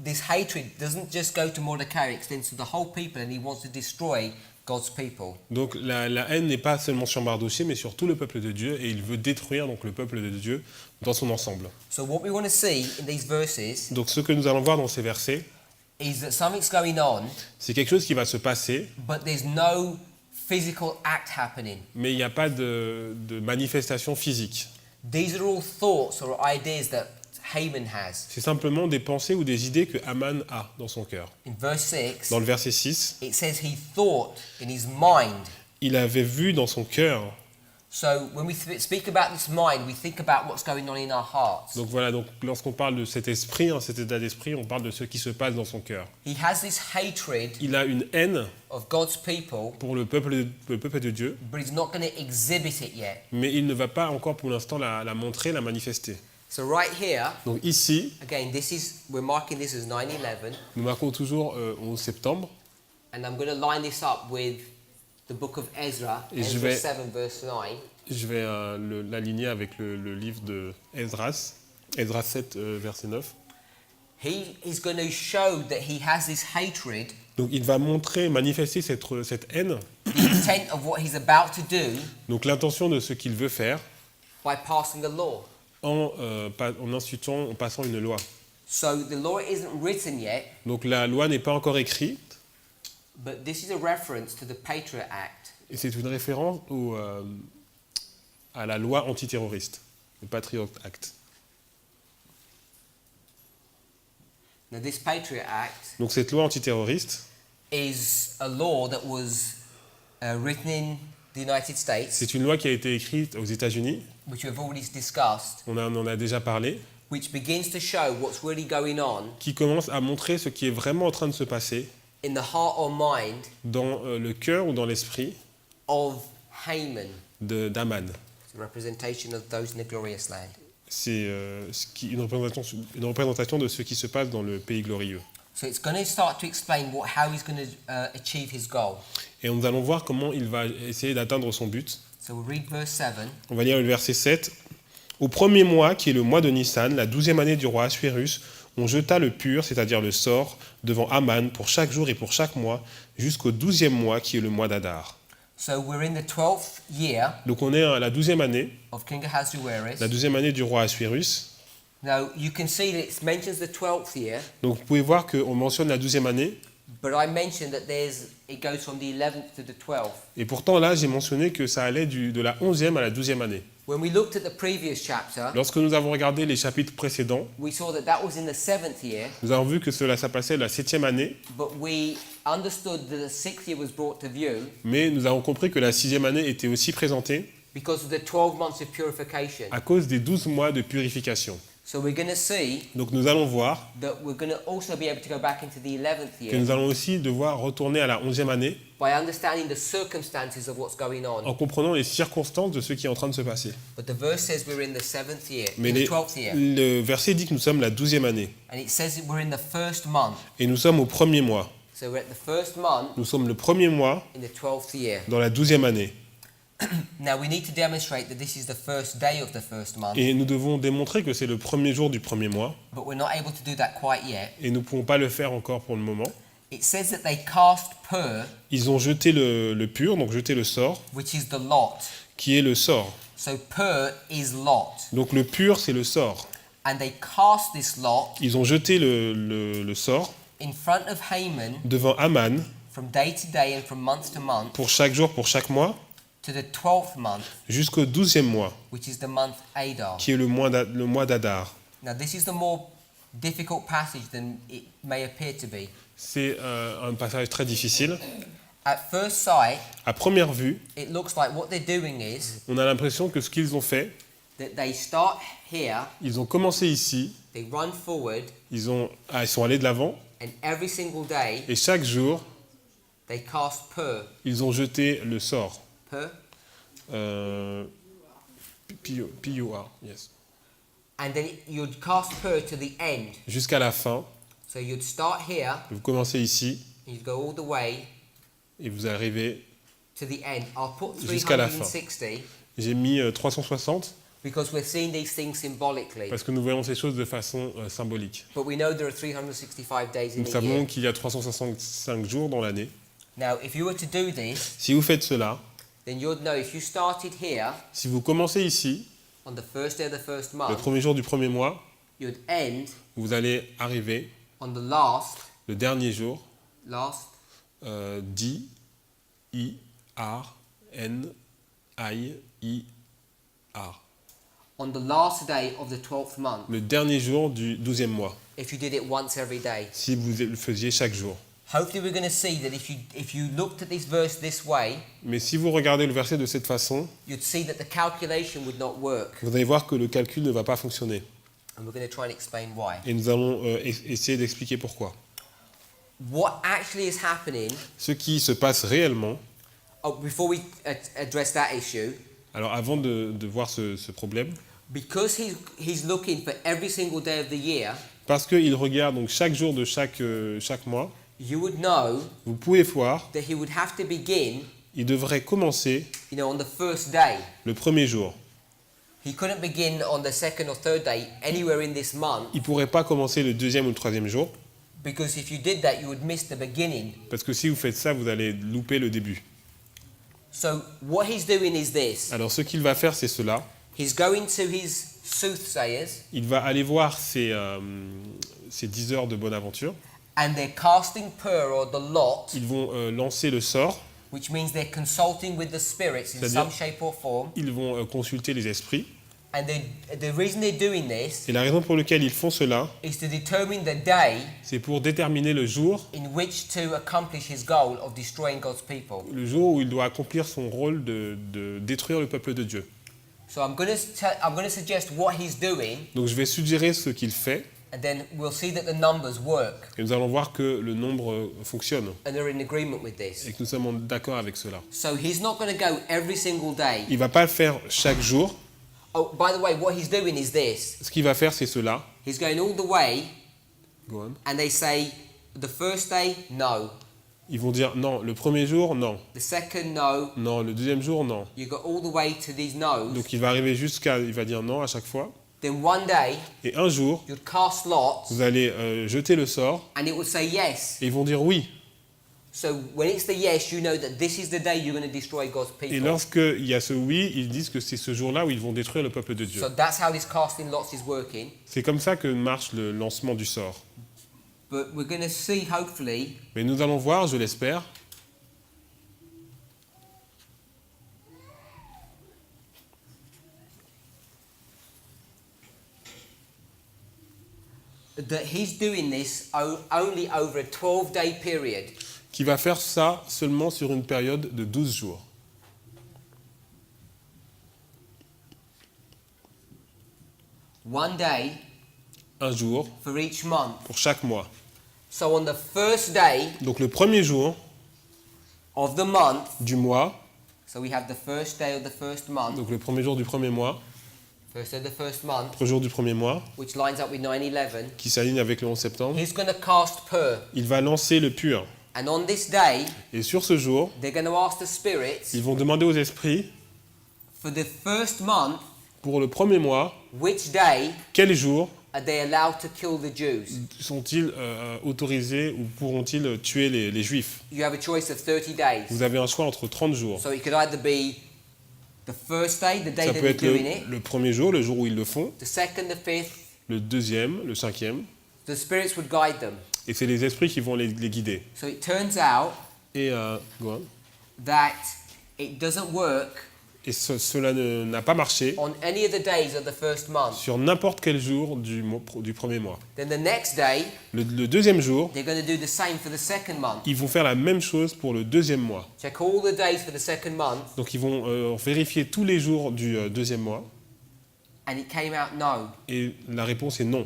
this hatred doesn't just go to Mordecai, it extends to the whole people, and he wants to destroy God's people. Donc la haine n'est pas seulement sur Mardochée, mais sur tout le peuple de Dieu, et il veut détruire donc le peuple de Dieu dans son ensemble. So what we want to see in these verses Donc ce que nous allons voir dans ces versets, is that something's going on, c'est quelque chose qui va se passer, but there's no physical act happening. mais il n'y a pas de manifestation physique. These are all thoughts or ideas that Haman has. C'est simplement des pensées ou des idées que Aman a dans son cœur. In verse 6, Dans le verset 6, it says he thought in his mind. il avait vu dans son cœur. So when we speak about this mind, we think about what's going on in our hearts. Donc voilà, donc lorsqu'on parle de cet esprit, cet état d'esprit, on parle de ce qui se passe dans son cœur. He has this hatred Il a une haine of God's people, pour le peuple de Dieu, but he's not going to exhibit it yet. mais il ne va pas encore pour l'instant la montrer, la manifester. So right here, Donc ici, again, we're marking this as 9/11, nous marquons toujours 11 septembre, and I'm going to line this up with the book of Ezra, Et je Ezra vais- 7 verse 9. je vais l'aligner avec le livre de Esdras, Esdras 7, verset 9. He is going to show that he has this hatred, Donc il va montrer, manifester cette haine, the intent of what he's about to do donc l'intention de ce qu'il veut faire, by passing a law. en passant une loi. So the law isn't written yet, Donc la loi n'est pas encore écrite, but this is a reference to the Patriot Act. et c'est une référence à la loi antiterroriste, le Patriot Act. Now this Patriot Act Donc cette loi antiterroriste, is a law that was written in the United States, c'est une loi qui a été écrite aux États-Unis, which we've already discussed, on en a déjà parlé, which begins to show what's really going on qui commence à montrer ce qui est vraiment en train de se passer in the heart or mind dans le cœur ou dans l'esprit of Haman, d'Aman. the representation of those in the glorious land. C'est une représentation de ce qui se passe dans le pays glorieux. So it's going to start to explain how he's going to achieve his goal. Et nous allons voir comment il va essayer d'atteindre son but. So we'll read verse 7. On va lire le verset 7. Au premier mois, qui est le mois de Nissan, la 12e année du roi Assuérus, on jeta le pur, c'est-à-dire le sort, devant Aman pour chaque jour et pour chaque mois, jusqu'au 12e mois, qui est le mois d'Adar. So we're in the 12th year Donc on est à la 12e année, of King Ahasuerus. la 12e année du roi Assuérus. Now you can see that it mentions the 12th year, Donc vous pouvez voir qu'on mentionne la 12e année, but I mentioned that it goes from the 11th to the 12th. et pourtant là j'ai mentionné que ça allait de la 11e à la 12e année. When we looked at the previous chapter, Lorsque nous avons regardé les chapitres précédents, we saw that was in the 7th year, nous avons vu que ça passait de la 7e année, but we understood that the 6th year was brought to view mais nous avons compris que la 6e année était aussi présentée because of the 12 months of purification. à cause des 12 mois de purification. So we're going to see Donc nous allons voir that we're going to also be able to go back into the 11th que year nous allons aussi devoir retourner à la 11e année by understanding the circumstances of what's going on. en comprenant les circonstances de ce qui est en train de se passer. But the verse says we're in the 7th year, Mais in the 12th year. le verset dit que nous sommes la 12e année And it says that we're in the first month. et nous sommes au premier mois. So we're at the first month Nous sommes le premier mois in the 12th year. dans la 12e année. Now we need to demonstrate that this is the first day of the first month, Et nous devons démontrer que c'est le premier jour du premier mois but we're not able to do that quite yet. et nous ne pouvons pas le faire encore pour le moment. It says that they cast pur, Ils ont jeté le pur, donc jeté le sort, which is the lot. qui est le sort. So pur is lot. Donc le pur, c'est le sort. And they cast this lot Ils ont jeté le sort in front of Haman devant Aman from day to day and from month to month pour chaque jour, pour chaque mois, to the 12th month, jusqu'au 12e mois, which is the month Adar. qui est le mois d'Adar. Now this is the more difficult passage than it may appear to be. C'est un passage très difficile. At first sight, À première vue, it looks like what they're doing is on a l'impression que ce qu'ils ont fait, that they start here, ils ont commencé ici, they run forward, ils sont allés de l'avant, and every single day et chaque jour, they cast pur. ils ont jeté le sort. Pur? P-U-R, yes. And then you'd cast pur to the end. Jusqu'à la fin, So you'd start here, vous commencez ici, and you'd go all the way et vous arrivez, to the end. I'll put Jusqu'à la fin. 360 j'ai mis 360, because we're seeing these things symbolically. parce que nous voyons ces choses de façon symbolique. But we know there are 365 days in Nous a savons year. qu'il y a 365 jours dans l'année. Now, if you were to do this, Si vous faites cela, then you'd know if you started here si vous commencez ici, on the first day of the first le month, premier jour du premier mois, you'd end vous allez arriver on the last, le dernier jour, D-I-R-N-I-I-R. on the last day of the 12th month, Le dernier jour du 12e mois, if you did it once every day. si vous le faisiez chaque jour. Hopefully we're going to see that if you looked at this verse this way, Mais si vous regardez le verset de cette façon, you'd see that the calculation would not work. vous allez voir que le calcul ne va pas fonctionner. And we're going to try and explain why. Et nous allons essayer d'expliquer pourquoi. What actually is happening, Ce qui se passe réellement, before we address that issue, alors avant de voir ce problème, because he's looking for every single day of the year, parce qu'il regarde donc chaque jour de chaque mois, you would know vous pouvez voir, that he would have to begin, il devrait commencer on the first day. le premier jour. He couldn't begin on the second or third day anywhere in this month, Il ne pourrait pas commencer le deuxième ou le troisième jour, because if you did that, you would miss the beginning. parce que si vous faites ça, vous allez louper le début. So what he's doing is this. Alors ce qu'il va faire, c'est cela. He's going to his soothsayers, Il va aller voir ses diseurs de bonne aventure. and they're casting pur, or the lot, Ils vont lancer le sort. which means they're consulting with the spirits in C'est-à-dire- some shape or form. Ils vont consulter les esprits. And the reason they're doing this Et la raison pour laquelle ils font cela, is to determine the day c'est pour déterminer le jour in which to accomplish his goal of destroying God's people. où il doit accomplir son rôle de détruire le peuple de Dieu. So I'm going to suggest what he's doing, Donc je vais suggérer ce qu'il fait, and then we'll see that the numbers work, et nous allons voir que le nombre fonctionne, and they're in agreement with et this. que nous sommes d'accord avec cela. So he's not going to go every single day. Il ne va pas le faire chaque jour. Oh, by the way, what he's doing is this. Ce qu'il va faire, c'est cela. He's going all the way, Go on. and they say, The first day, no. Ils vont dire non, le premier jour, non. The second, no. Non, le deuxième jour, non. You go all the way to these no's. Donc il va arriver il va dire non à chaque fois. Then one day, Et un jour, you'd cast lots, vous allez jeter le sort and it would say yes. et ils vont dire oui. So when it's the yes, you know that this is the day you're going to destroy God's Et people. lorsqu'il y a ce oui, ils disent que c'est ce jour-là où ils vont détruire le peuple de Dieu. So that's how this casting lots is working. C'est comme ça que marche le lancement du sort. But we're going to see, hopefully, Mais nous allons voir, je l'espère, that he's doing this only over a 12-day period. qu'il va faire ça seulement sur une période de 12 jours. One day Un jour for each month. pour chaque mois. So on the first day Donc le premier jour of the month, du mois, so we have the first day of the first month, donc le premier jour du premier mois, first day of the first month, premier jour du premier mois, which lines up with 9/11, qui s'aligne avec le 11 septembre, he's going to cast pur. il va lancer le pur. And on this day, Et sur ce jour, they're going to ask the spirits ils vont demander aux esprits, for the first month, pour le premier mois, which day quel jour are they allowed to kill the Jews? sont-ils autorisés ou pourront-ils tuer les Juifs? You have a choice of 30 days. Vous avez un choix entre 30 jours. So it could either be the first day, the day Ça that peut they're être doing it, le premier jour, le jour où ils le font, the second, the fifth. le deuxième, le cinquième, The spirits would guide them. et c'est les esprits qui vont les guider. So it turns out Et, go on. that it doesn't work Et cela n'a pas marché on any of the days of the first month. sur n'importe quel jour du premier mois. Then the next day, Le deuxième jour, they're going to do the same for the second month. ils vont faire la même chose pour le deuxième mois. Check all the days for the second month, Donc ils vont vérifier tous les jours du deuxième mois, and it came out no. et la réponse est non.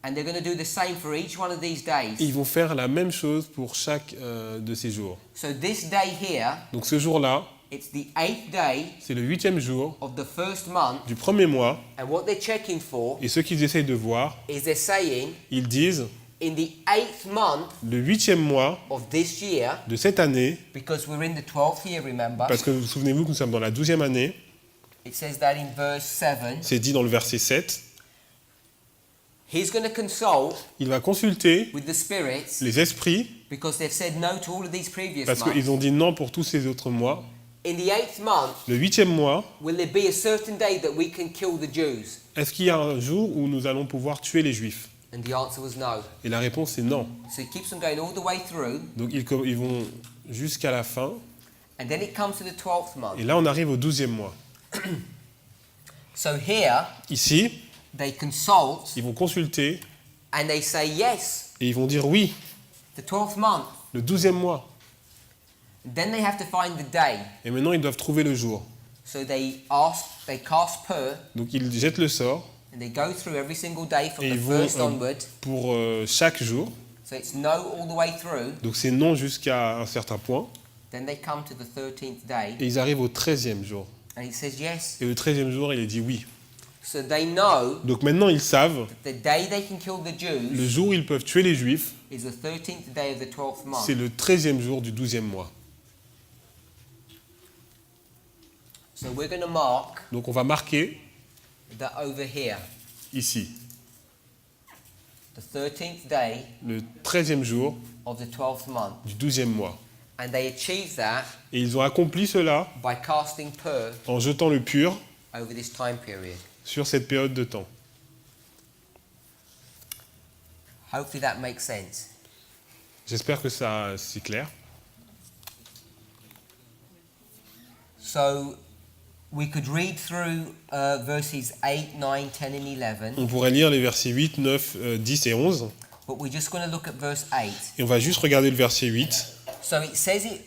And they're going to do the same for each one of these Et days. ils vont faire la même chose pour chaque de ces jours. So this day here, Donc ce jour-là, it's the 8th day c'est le 8e jour of the first month, du premier mois, and what they're checking for et ce qu'ils essayent de voir, is they're saying, ils disent in the 8th month le 8e mois of this year, de cette année, because we're in the 12th year, remember, parce que souvenez-vous que nous sommes dans la 12e année, it says that in verse 7, c'est dit dans le verset 7, he's going to consult il va consulter with the spirits les esprits, because they've said no to all of these previous parce months. qu'ils ont dit non pour tous ces autres mois. In the 8th month, Le 8e mois, will there be a certain day that we can kill the Jews? est-ce qu'il y a un jour où nous allons pouvoir tuer les Juifs? And the answer was no. Et la réponse est non. So it keeps on going all the way through, Donc ils vont jusqu'à la fin, and then it comes to the 12th et month. là on arrive au 12e mois. So here, Ici, they consult ils vont consulter and they say yes, et ils vont dire oui, the 12th month. le 12e mois. Then they have to find the day. Et maintenant ils doivent trouver le jour. So they cast pur, Donc ils jettent le sort and they go through every single day from et the ils vont first onward. pour chaque jour. So it's no all the way through. Donc c'est non jusqu'à un certain point. Then they come to the 13th day, Et ils arrivent au 13e jour. and it says yes. Et le 13e jour, il est dit oui. So they know Donc maintenant ils savent, the day they can kill the le Jews jour où ils peuvent tuer les Juifs, is the 13th day of the 12th month. c'est le 13e jour du 12e mois. So we're going to mark Donc on va marquer that over here, ici, the 13th day le 13e jour of the 12th month. du 12e mois. And they achieve that Et ils ont accompli cela by casting pur en jetant le pur over this time period. sur cette période de temps. Hopefully that makes sense. J'espère que ça c'est clair. So we could read through verses 8, 9, 10 and 11, On pourrait lire les versets 8, 9, 10 et 11. but we're just going to look at verse 8. Et on va juste regarder le verset 8. So it says it,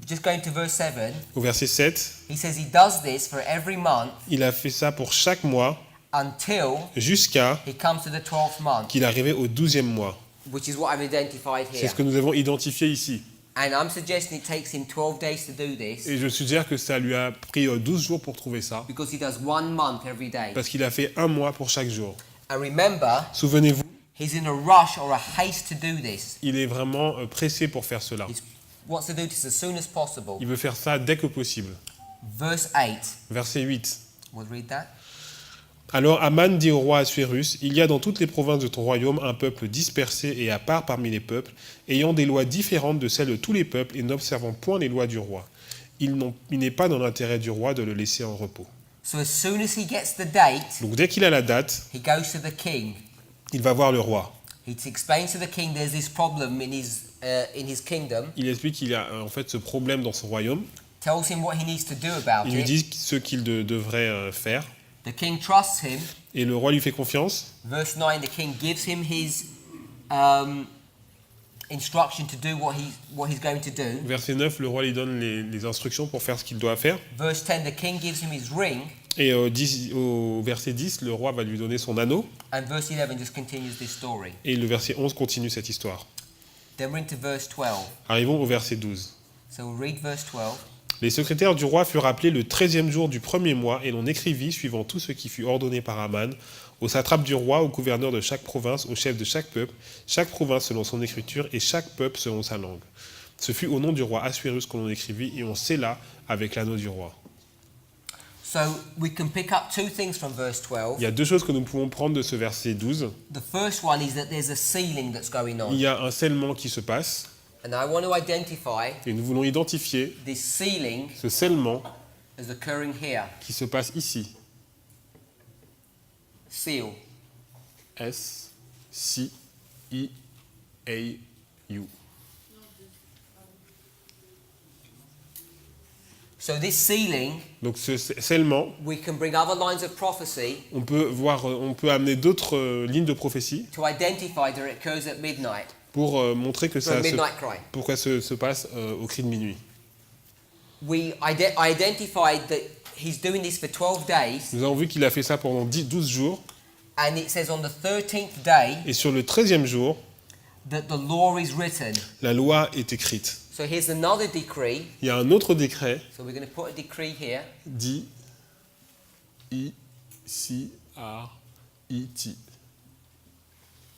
just going to verse 7, Au verset 7, he says he does this for every month il a fait ça pour chaque mois until jusqu'à he comes to the 12th month, qu'il arrivait au 12e mois. which is what I've identified C'est here. ce que nous avons identifié ici. And I'm suggesting it takes him 12 days to do this Et je suggère que ça lui a pris 12 jours pour trouver ça, because he does 1 month every day. parce qu'il a fait un mois pour chaque jour. And remember, Souvenez-vous, He's in a rush or a haste to do this. Il est vraiment pressé pour faire cela. He wants to do this as soon as possible. Il veut faire ça dès que possible. Verse 8. Verset 8. We'll read that. Alors Aman dit au roi Assuérus, il y a dans toutes les provinces de ton royaume un peuple dispersé et à part parmi les peuples, ayant des lois différentes de celles de tous les peuples et n'observant point les lois du roi. Il n'est pas dans l'intérêt du roi de le laisser en repos. So as soon as he gets the date, Donc dès qu'il a la date, he goes to the king. il va voir le roi. He explains to the king there's this problem in his kingdom. Il explique qu'il y a en fait ce problème dans son royaume. Tells him what he needs to do about Il lui it. dit ce qu'il devrait faire. The king trusts him. Et le roi lui fait confiance. Verse 9, the king gives him his instruction to do what he's going to do. Verset 9, le roi lui donne les instructions pour faire ce qu'il doit faire. Verse 10, the king gives him his ring. Et au verset 10, le roi va lui donner son anneau. And verse 11 just continues this story. Et le verset 11 continue cette histoire. Then we're into verse 12. Arrivons au verset 12. So we'll read verse 12. Les secrétaires du roi furent appelés le 13e jour du premier mois, et l'on écrivit, suivant tout ce qui fut ordonné par Aman, aux satrapes du roi, aux gouverneurs de chaque province, aux chefs de chaque province selon son écriture, et chaque peuple selon sa langue. Ce fut au nom du roi Assuérus que l'on écrivit, et on scella avec l'anneau du roi. So we can pick up two things from verse 12. Il y a deux choses que nous pouvons prendre de ce verset 12. The first one is that there's a sealing that's going on. Il y a un scellement qui se passe, And I want to identify et nous voulons identifier this sealing ce scellement as occurring here. qui se passe ici. Seal. S, C, I, A, U. So this sealing, Donc ce scellement, we can bring other lines of prophecy on peut amener d'autres lignes de prophétie to identify that it occurs at midnight. pour montrer que ça Midnight cry. pourquoi se passe au cri de minuit. We identified that he's doing this for 12 days, Nous avons vu qu'il a fait ça pendant 12 jours, and it says on the 13th day et sur le 13e jour, that the law is written. la loi est écrite. So here's another decree. Il y a un autre décret, So we're going to put a decree here. dit I, C, R, I, T.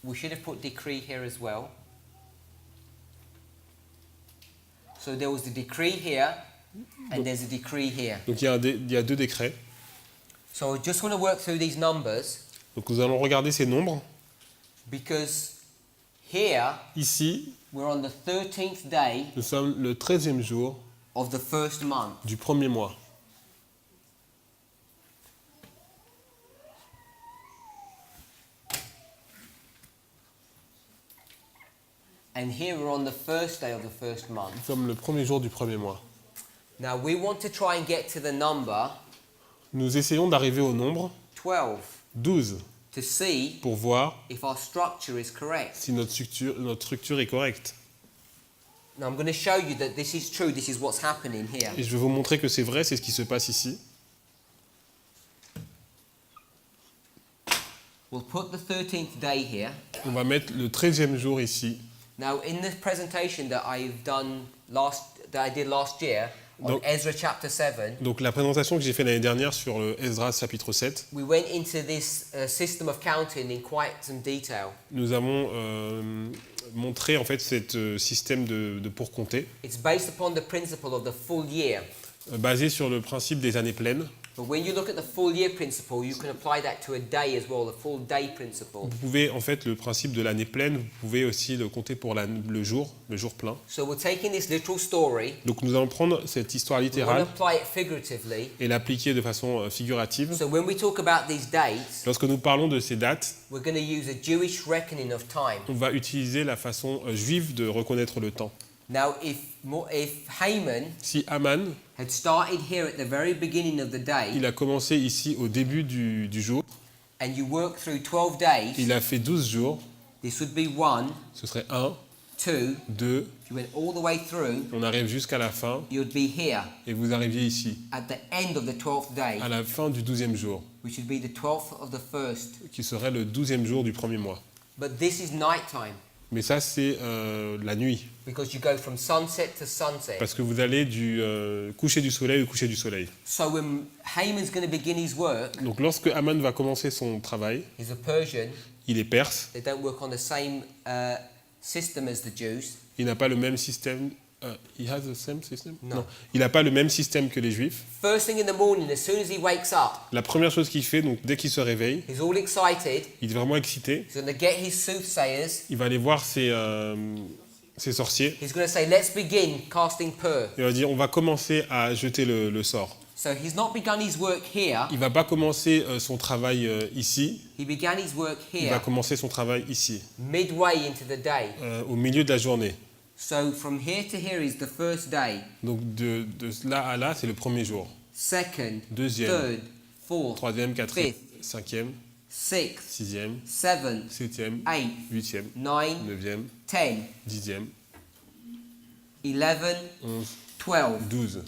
We should have put decree here as well. So there was the decree here, and there's a decree here. Donc il y a deux décrets. So I just want to work through these numbers Donc nous allons regarder ces nombres. because here Ici, we're on the 13th day nous sommes le 13e jour of the first month. du premier mois. And here we're on the first day of the first month. Nous sommes le premier jour du premier mois. Now we want to try and get to the number Nous essayons d'arriver au nombre 12 12 to see pour voir if our structure is correct. si notre structure est correcte. Now I'm going to show you that this is true, this is what's happening here. Et je vais vous montrer que c'est vrai, c'est ce qui se passe ici. We'll put the 13th day here. On va mettre le 13e jour ici. Now in the presentation that I did last year on Donc- Ezra chapter 7, Donc la présentation que j'ai faite l'année dernière sur le Esdras chapitre 7, we went into this system of counting in quite some detail. nous avons montré en fait ce système de pour compter, It's based upon the principle of the full year. basé sur le principe des années pleines. But when you look at the full year principle, you can apply that to a day as well, the full day principle. Vous pouvez en fait le principe de l'année pleine, vous pouvez aussi le compter pour le jour plein. So we're taking this literal story, Donc nous allons prendre cette histoire we want to littérale apply it figuratively. et l'appliquer de façon figurative. So when we talk about these dates, Lorsque nous parlons de ces dates, we're going to use a Jewish reckoning of time. on va utiliser la façon juive de reconnaître le temps. Now, if Haman Si Aman, had started here at the very beginning of the day, il a commencé ici au début du jour, and you work through 12 days, il a fait 12 jours, this would be 1, ce serait 1, 2, 2, if you went all the way through, on arrive jusqu'à la fin, you'd be here et vous arriviez ici, at the end of the 12th day, à la fin du 12e jour, which would be the 12th of the first. qui serait le 12e jour du premier mois. But this is nighttime, Mais ça, c'est la nuit, because you go from sunset to sunset. parce que vous allez du coucher du soleil au coucher du soleil. So when Haman's going to begin his work, Donc lorsque Aman va commencer son travail, he's a Persian, il est perse, They don't work on the same system as the Jews. il n'a pas le même système. He has the same system? Non. Non, il n'a pas le même système que les Juifs. First thing in the morning, as soon as he wakes up, La première chose qu'il fait, donc dès qu'il se réveille, he's all excited. il est vraiment excité. He's going to get his soothsayers. Il va aller voir ses sorciers. He's going to say, let's begin casting pur. Il va dire, on va commencer à jeter le sort. So he's not begun his work here. Il va pas commencer son travail ici. He began his work Il va here, commencer son travail ici, midway into the day. au milieu de la journée. So from here to here is the first day. Donc de là à là, c'est le premier jour. Second, Deuxième, third, fourth, troisième, quatrième, fifth, cinquième, sixth, sixième, seventh, septième, eighth, huitième, ninth, neuvième, 10, dixième, 11, 11, 12. 12.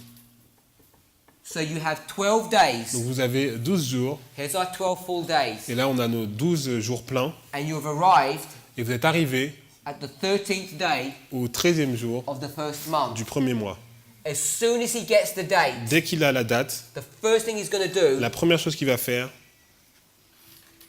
So you have 12 days. Donc vous avez 12 jours, Here's our 12 full days. et là on a nos 12 jours pleins, And you have arrived et vous êtes arrivé at the 13th day au 13e jour of the first month. du premier mois. As soon as he gets the date, Dès qu'il a la date, the first thing he's going to do, la première chose qu'il va faire,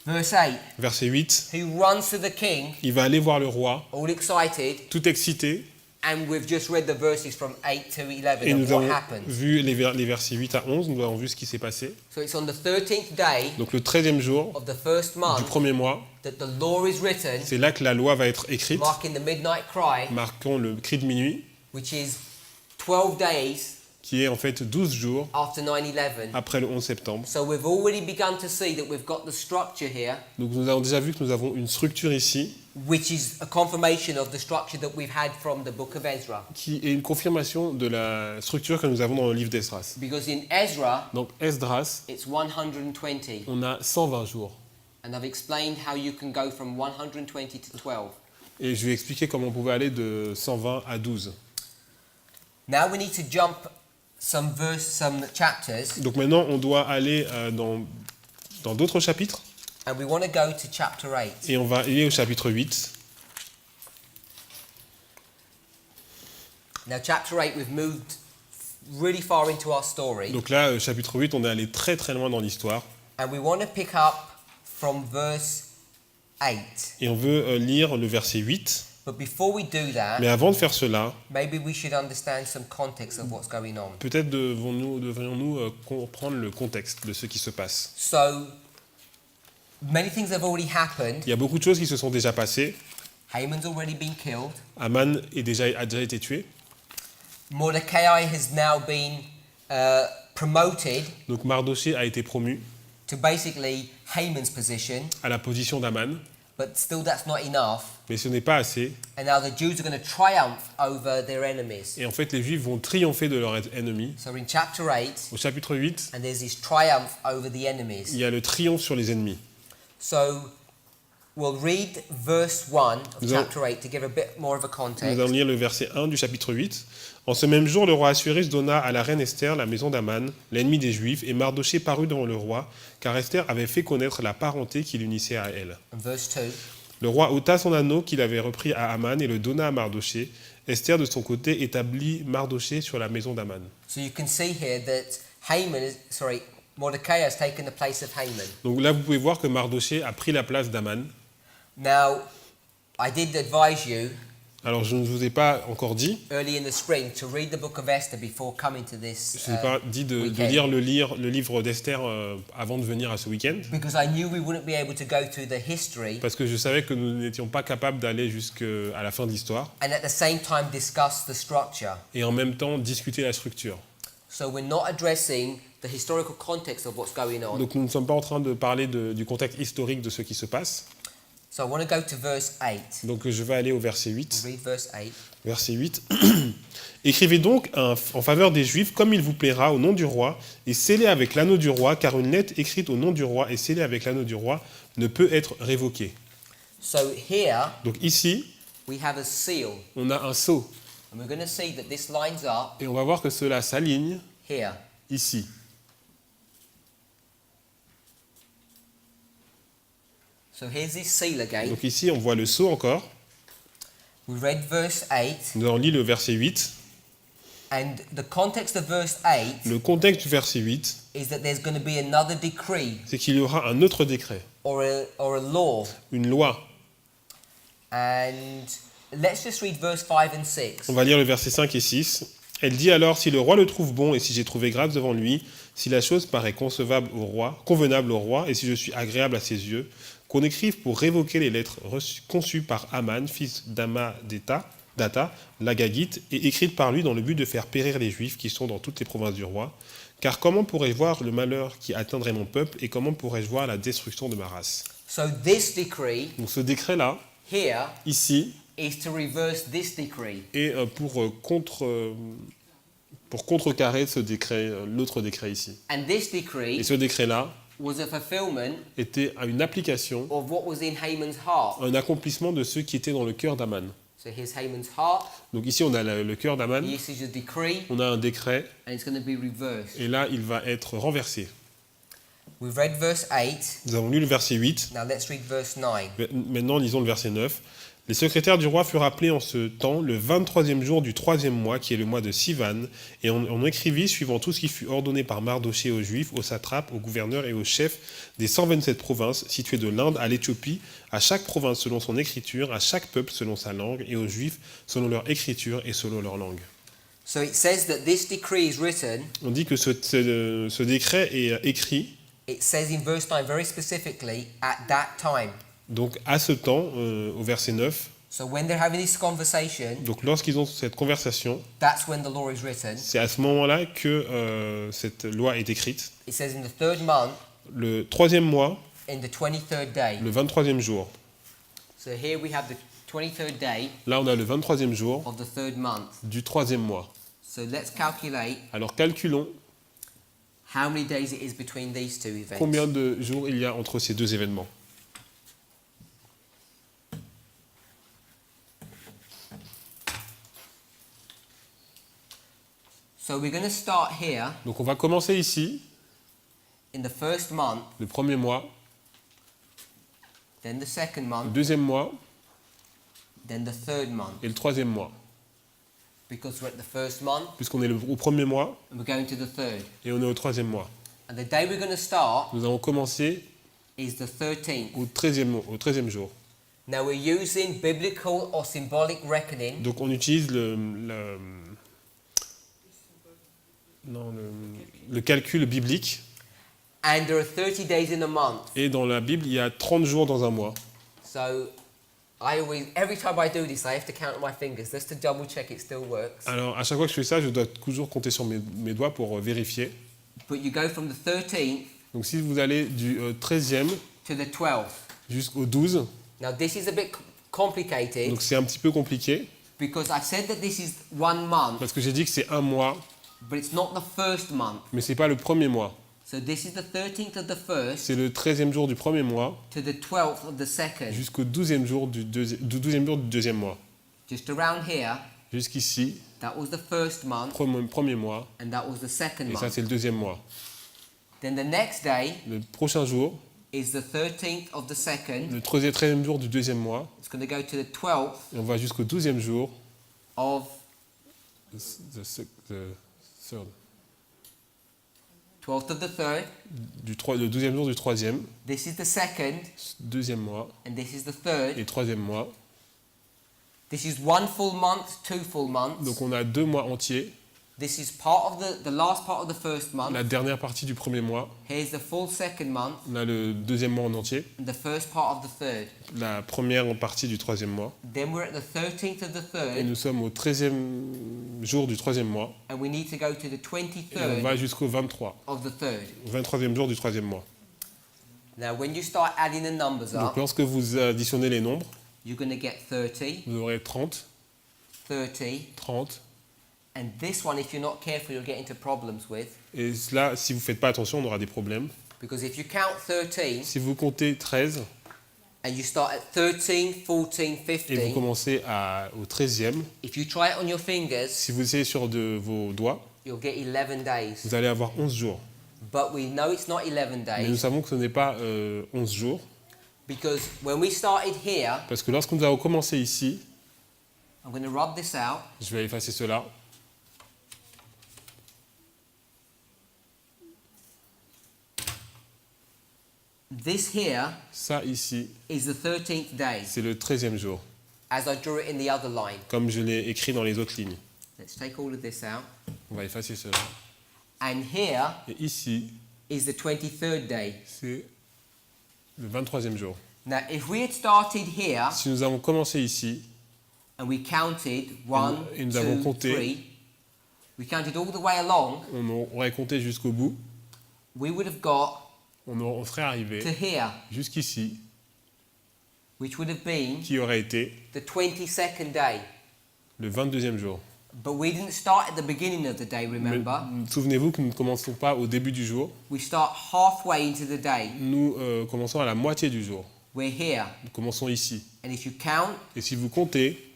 verse 8, verset 8, he runs to the king, il va aller voir le roi, all excited, tout excité, and we've just read the verses from 8 to 11 et of nous what avons happened. vu les versets 8 à 11, nous avons vu ce qui s'est passé. So it's on the 13th day Donc le 13e jour of the first du month premier mois, that the law is written, c'est là que la loi va être écrite, marking the midnight cry, marquant le cri de minuit, which is 12 days qui est en fait 12 jours after 9/11. après le 11 septembre. So we've already begun to see that we've got the structure here, Donc nous avons déjà vu que nous avons une structure ici, which is a confirmation of the structure that we've had from the book of Ezra. qui est une confirmation de la structure que nous avons dans le livre d'Esdras. Because in Ezra, Donc Esdras, it's 120. on a 120 jours. And I've explained how you can go from 120 to 12. Et je vais expliquer comment on pouvait aller de 120 à 12. Now we need to jump some chapters, Donc maintenant, on doit aller dans d'autres chapitres. and we want to go to chapter 8. Et on va aller au chapitre 8. Now, chapter 8, we've moved really far into our story, Donc là, chapitre 8, on est allé très très loin dans l'histoire. and we want to pick up from verse 8. Et on veut lire le verset 8. But before we do that, Mais avant de faire cela, maybe we should understand some context of what's going on. peut-être devrions-nous comprendre le contexte de ce qui se passe. So, many things have already happened. Il y a beaucoup de choses qui se sont déjà passées. Haman's already been killed. Aman a déjà été tué. Mordecai has now been promoted Donc Mardoché a été promu to basically Haman's position, à la position d'Aman. but still that's not enough. Mais ce n'est pas assez. And now the Jews are going to triumph over their enemies. Et en fait, les Juifs vont triompher de leurs ennemis. So in chapter 8, Au chapitre 8, and there's this triumph over the enemies. il y a le triomphe sur les ennemis. So we'll read verse 1 of Nous allons- chapter 8 to give a bit more of a Nous context. allons lire le verset 1 du chapitre 8. En ce même jour, le roi Assuérus donna à la reine Esther la maison d'Aman, l'ennemi des Juifs, et Mardoché parut devant le roi, car Esther avait fait connaître la parenté qui l'unissait à elle. And verse 2, Le roi ôta son anneau qu'il avait repris à Aman et le donna à Mardoché. Esther, de son côté, établit Mardoché sur la maison d'Aman. so you can see here that Mordecai has taken the place of Haman. Donc là, vous pouvez voir que Mardoché a pris la place d'Aman. Now, I did advise you Alors, je ne vous ai pas encore dit, early in the spring to read the book of Esther before coming to this je n'ai pas dit de weekend. lire le livre d'Esther avant de venir à ce week-end, Because I knew we wouldn't be able to go through the history parce que je savais que nous n'étions pas capables d'aller jusqu'à la fin de l'histoire, and at the same time discuss the structure. et en même temps discuter la structure. So we're not addressing the historical context of what's going on. Donc nous ne sommes pas en train de parler du contexte historique de ce qui se passe. So I want to go to verse 8. Donc je vais aller au verset 8. Read verse 8. Verset 8. Écrivez donc en faveur des Juifs comme il vous plaira au nom du roi et scellez avec l'anneau du roi, car une lettre écrite au nom du roi et scellée avec l'anneau du roi ne peut être révoquée. So here Donc ici, we have a seal. on a un sceau And we're going to see that this lines up et on va voir que cela s'aligne here. ici. So here's this seal again. Donc ici, on voit le sceau encore. We read verse 8. Nous allons lire le verset 8. And the context of verse 8 Le contexte du verset 8, is that there's going to be another decree. c'est qu'il y aura un autre décret. or a law. une loi. And let's just read verse 5 and 6. On va lire le verset 5 et 6. Elle dit alors, si le roi le trouve bon et si j'ai trouvé grâce devant lui, si la chose paraît convenable au roi et si je suis agréable à ses yeux, qu'on écrive pour révoquer les lettres conçues par Aman, fils d'Ata, l'Agagite, et écrites par lui dans le but de faire périr les Juifs qui sont dans toutes les provinces du roi. Car comment pourrais-je voir le malheur qui atteindrait mon peuple et comment pourrais-je voir la destruction de ma race? So this decree Donc ce décret-là, here ici, is to reverse this decree. est pour contrecarrer ce décret, l'autre décret ici. And this Et decree ce décret-là was a fulfillment était une application, of what was in Haman's heart. un accomplissement de ce qui était dans le cœur d'Aman. So here's Haman's heart. Donc ici, on a le cœur d'Aman, This is a decree, on a un décret, and it's going to be reversed. et là, il va être renversé. We've read verse 8. Nous avons lu le verset 8. Now let's read verse 9. Maintenant, lisons le verset 9. Les secrétaires du roi furent appelés en ce temps le 23e jour du 3e mois, qui est le mois de Sivan, et on écrivit, suivant tout ce qui fut ordonné par Mardoché aux Juifs, aux satrapes, aux gouverneurs et aux chefs des 127 provinces situées de l'Inde à l'Éthiopie, à chaque province selon son écriture, à chaque peuple selon sa langue, et aux Juifs selon leur écriture et selon leur langue. So it says that this decree is written. On dit que ce décret est écrit, It says in verse 9 very specifically, at that time. donc à ce temps, au verset 9. So when they're having this conversation, Donc lorsqu'ils ont cette conversation, that's when the law is written. c'est à ce moment-là que cette loi est écrite. It says in the third month, Le 3e mois, in the 23rd day. le 23e jour. So here we have the 23rd day Là, on a le 23e jour of the third month. du 3e mois. So let's calculate Alors calculons how many days it is between these two events. combien de jours il y a entre ces deux événements. So we're going to start here Donc on va commencer ici, in the first month, le 1er mois, then the second le month, 2e mois then the third month. et le 3e mois. Because we're at the first month Puisqu'on est au 1er mois and we're going to the third. et on est au 3e mois. And the day we're going to start Nous allons commencer is the 13th. au 13e jour. Now we're using biblical or symbolic reckoning Donc on utilise le calcul biblique. and there are 30 days in a month. Et dans la Bible, il y a 30 jours dans un mois. So every time I do this, I have to count my fingers just to double check it still works. Alors à chaque fois que je fais ça, je dois toujours compter sur mes doigts pour vérifier. But you go from the 13th Donc si vous allez du 13e to the 12th. jusqu'au 12, Now this is a bit complicated donc c'est un petit peu compliqué, because I've said that this is 1 month, parce que j'ai dit que c'est un mois, but it's not the first month. mais c'est pas le premier mois. So this is the 13th of the first C'est le 13e jour du premier mois to the 12th of the second. jusqu'au 12e jour du deuxième mois. Just around here, Jusqu'ici, that was the first month premier mois, and that was the second et ça month. c'est le deuxième mois. Then the next day Le prochain jour, is the 13th of the second. le 13e jour du deuxième mois, It's going to go to the 12th et on va jusqu'au 12e jour, of the third, 12th of the third. le 12e jour du troisième, This is the second deuxième mois, and this is the third. et troisième mois. This is 1 full month, 2 full months. Donc on a 2 mois entiers. This is part of the last part of the first month. La dernière partie du premier mois, Here's the full second month on a le deuxième mois en entier. and the first part of the third. La première partie du troisième mois. Then we're at the 13th of the Et third nous sommes au 13e jour du troisième mois. and we need to go to the Et on va 23rd jusqu'au 23, of the third. au 23e jour du troisième mois. Now when you start adding the numbers Donc up, lorsque vous additionnez les nombres, you're going to get 30, vous aurez 30, 30, 30. and this one, if you're not careful, you'll get into problems with. Et là, si vous ne faites pas attention, on aura des problèmes. Because if you count 13 Si vous comptez 13 and you start at 13, 14, et vous 15, commencez au 13e, if you try it on your fingers, si vous essayez sur vos doigts, you'll get 11 days. vous allez avoir 11 jours. But we know it's not 11 Mais nous days savons que ce n'est pas 11 jours. because when we started here, Parce que lorsque nous avons commencé ici, I'm going to rub this out. je vais effacer cela. This here Ça ici, is the 13th day, c'est le 13e jour, as I drew it in the other line. comme je l'ai écrit dans les autres lignes. Let's take all of this out. On va effacer cela. And here Et ici, is the 23rd day. c'est le 23e jour. Now, if we had started here Si nous avons commencé ici, and we counted 1, et nous avons 2, compté. 3, we counted all the way along, on aurait compté jusqu'au bout, we would have got on serait arrivé to here, jusqu'ici, which would have been qui aurait été the 22nd day. le 22e jour. But we didn't start at the beginning of the day, Mais remember? souvenez-vous que nous ne commençons pas au début du jour, We start halfway into the day. nous commençons à la moitié du jour. We're here. Nous commençons ici. And if you count Et si vous comptez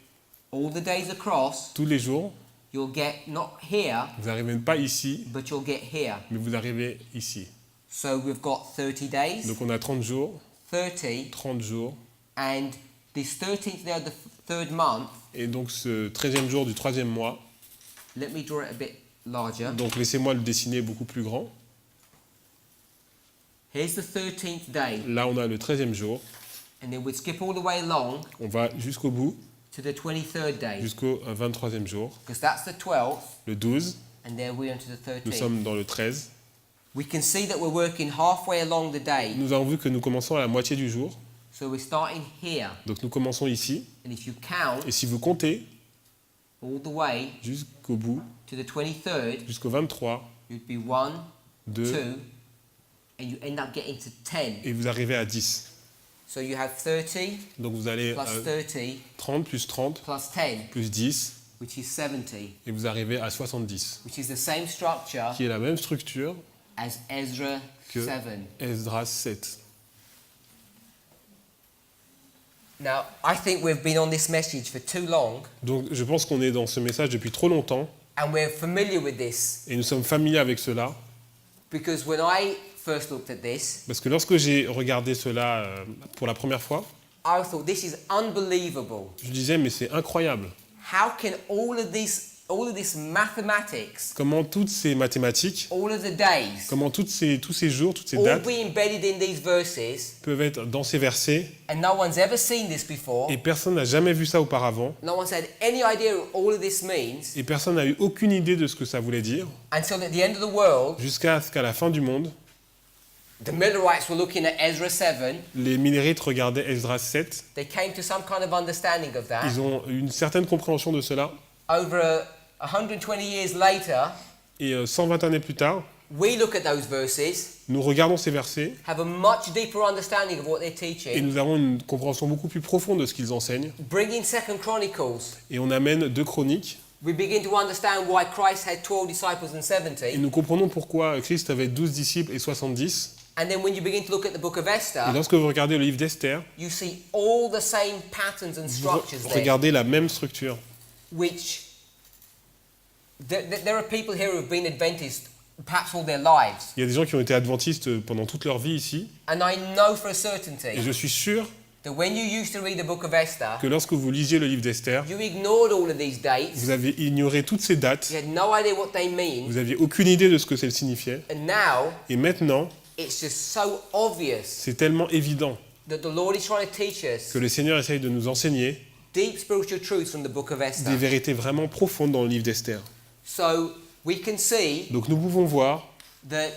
all the days across, tous les jours, you'll get not here, vous n'arrivez pas ici, but you'll get here. mais vous arrivez ici. So we've got 30 days, Donc on a 30 jours, 30, 30 jours, and this 13th day of the third month, et donc ce 13e jour du 3e mois, let me draw it a bit larger. donc laissez-moi le dessiner beaucoup plus grand. Here's the 13th day, Là on a le 13e jour, and then we'd skip all the way along on va jusqu'au bout, to the 23rd day, jusqu'au 23e jour, because that's the 12th, le 12, and then we're into the nous 13th. sommes dans le 13. We can see that we're working halfway along the day, Nous avons vu que nous commençons à la moitié du jour, so we're starting here, donc nous commençons ici, and if you count et si vous comptez all the way jusqu'au bout, to the 23rd, jusqu'au 23, you'd be 1, 2, 2, and you end up getting to 10. et vous arrivez à 10. So you have 30 Donc vous allez plus à 30 30 plus 30 plus 10, plus 10, which is 70, et vous arrivez à 70, which is the same structure qui est la même structure as Ezra que 7. Esdras 7. Now, I think we've been on this message for too long, Donc je pense qu'on est dans ce message depuis trop longtemps, and we're familiar with this, et nous sommes familiers avec cela, because when I first looked at this, parce que lorsque j'ai regardé cela pour la première fois, I thought this is unbelievable. je disais mais c'est incroyable. How can all of this mathematics, Comment toutes ces mathématiques, all of the days, comment tous ces jours, toutes ces all dates be embedded in these verses, peuvent être dans ces versets, and no one's ever seen this before? et personne n'a jamais vu ça auparavant, No one's had any idea what all of this means et personne n'a eu aucune idée de ce que ça voulait dire, until at the end of the world, jusqu'à ce qu'à la fin du monde, the Millerites were looking at Ezra 7. les Millerites regardaient Esdras 7, They came to some kind of understanding of that. ils ont eu une certaine compréhension de cela, Over 120 years later, et 120 années plus tard, we look at those verses, nous regardons ces versets, have a much deeper understanding of what they're et teaching, nous avons une compréhension beaucoup plus profonde de ce qu'ils enseignent, bring in 2 Chronicles. et on amène 2 Chroniques, We begin to understand why Christ had 12 disciples and et 70. nous comprenons pourquoi Christ avait 12 disciples et 70, And then when you begin to look at the book of et Esther, lorsque vous regardez le livre d'Esther, you see all the same patterns and vous structures there, regardez la même structure. which there are people here who have been Adventists perhaps all their lives. Il y a des gens qui ont été adventistes pendant toute leur vie ici, And I know for a et certainty je suis sûr that when you used to read the book of Esther, que lorsque vous lisiez le livre d'Esther, you ignored all of these dates. vous avez ignoré toutes ces dates, You had no idea what they mean. vous n'aviez aucune idée de ce que ça signifiait, And now et maintenant, it's just so obvious c'est tellement évident that the Lord is trying to teach us que le Seigneur essaye de nous enseigner deep spiritual truths from the book of des Esther. vérités vraiment profondes dans le livre d'Esther. So we can see Donc nous pouvons voir that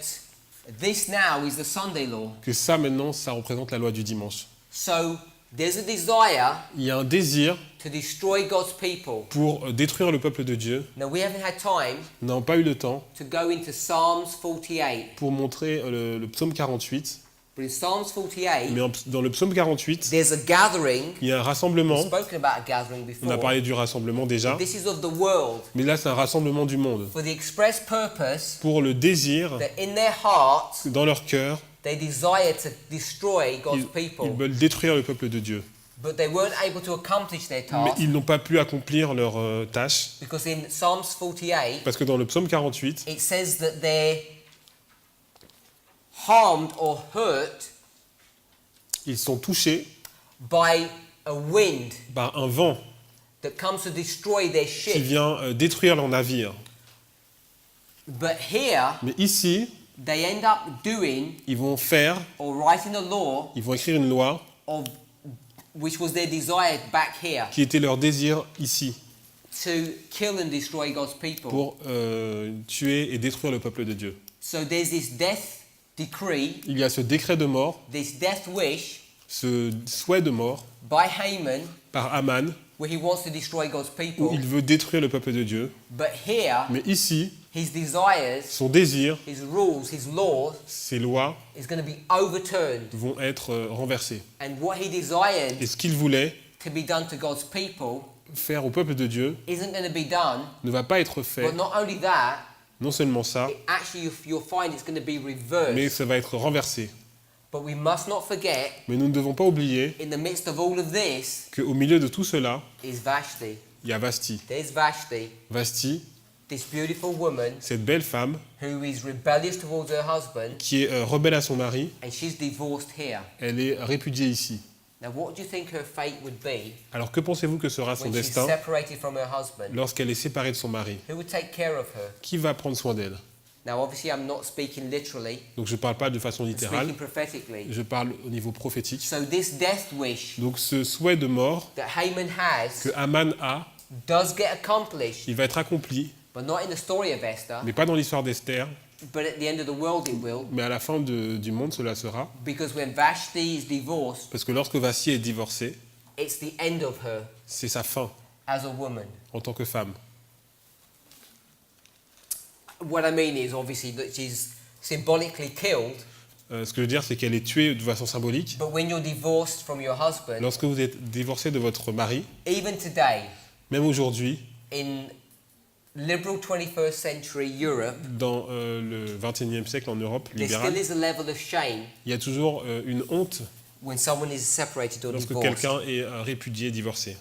this now is the Sunday law. que ça maintenant, ça représente la loi du dimanche. So there's a desire Il y a un désir to destroy God's people. pour détruire le peuple de Dieu. Now we haven't had time Nous n'avons pas eu le temps to go into Psalms 48, pour montrer le psaume 48, but in Psalms 48 mais dans le psaume 48, there's a gathering. il y a un We've rassemblement. spoken about a gathering On a before. parlé du rassemblement déjà, This is of the world mais là c'est un rassemblement du monde for the express purpose pour le désir that in their hearts que dans leur cœur, they desire to destroy God's ils people, veulent détruire le peuple de Dieu. but they weren't able to accomplish their Mais task ils n'ont pas pu accomplir leur tâche, because in Psalms 48 parce que dans le psaume 48, it says that they're harmed or hurt ils sont touchés by a wind par un vent that comes to destroy their qui ship. vient détruire leur navire. But here Mais ici, they end up doing ils vont faire, or writing a law ils vont écrire une loi of which was their desire back here qui était leur désir ici, to kill and destroy God's people. pour tuer et détruire le peuple de Dieu. So there's this death decree, Il y a ce décret de mort, this death wish ce souhait de mort by Haman par Aman, where he wants to destroy God's où people. il veut détruire le peuple de Dieu. But here, Mais ici, his desires, son désir, his rules, his laws ses lois is going to be overturned. vont être renversées. And what he desired Et ce qu'il voulait to be done to God's people faire au peuple de Dieu isn't going to be done. ne va pas être fait. But not only that, Non seulement ça, actually you'll find it's going to be mais reversed. ça va être renversé. But we must not forget, Mais nous ne devons pas oublier in the midst of all of this, qu'au milieu de tout cela, is Vashti. il y a Vashti. There's Vashti, Vashti, this beautiful woman cette belle femme who is rebellious towards her husband, qui est rebelle à son mari, and she's divorced here. elle est répudiée ici. Now, what do you think her fate would be Alors que pensez-vous que sera son when she's destin separated from her husband? lorsqu'elle est séparée de son mari? Who would take care of her? Qui va prendre soin d'elle? Now, obviously, I'm not speaking literally, Donc je ne parle pas de façon I'm littérale, speaking prophetically. je parle au niveau prophétique. So, this death wish Donc ce souhait de mort that Haman has que Aman a, does get accomplished, il va être accompli, but not in the story of Esther, mais pas dans l'histoire d'Esther, but at the end of the world it will, mais à la fin du monde cela sera. because when Vashti is divorced, Parce que lorsque Vashti est divorcée, it's the end of her c'est sa fin as a woman. en tant que femme. What I mean is obviously that she's symbolically killed, Ce que je veux dire, c'est qu'elle est tuée de façon symbolique. but when you're divorced from your husband, Lorsque vous êtes divorcé de votre mari, even today, même aujourd'hui, in liberal 21st century Europe, dans le XXIe siècle en Europe there libérale, still is a level of shame il y a toujours une honte when someone is separated or lorsque divorced. quelqu'un est répudié, divorcé.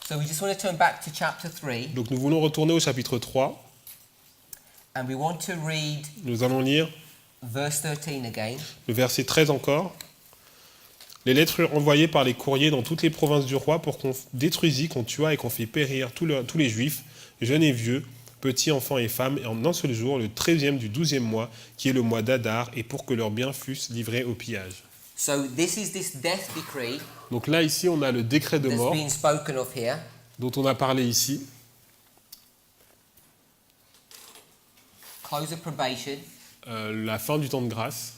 So we just want to turn back to chapter 3, Donc nous voulons retourner au chapitre 3. and we want to read Nous allons lire verse 13 again. le verset 13 encore. Les lettres envoyées par les courriers dans toutes les provinces du roi pour qu'on détruisit, qu'on tua et qu'on fit périr tous les juifs, jeunes et vieux, petits, enfants et femmes, et en un seul jour, le 13e du 12e mois, qui est le mois d'Adar, et pour que leurs biens fussent livrés au pillage. So this is this death decree Donc là, ici, on a le décret de that's mort being spoken of here. dont on a parlé ici. Close of probation. La fin du temps de grâce.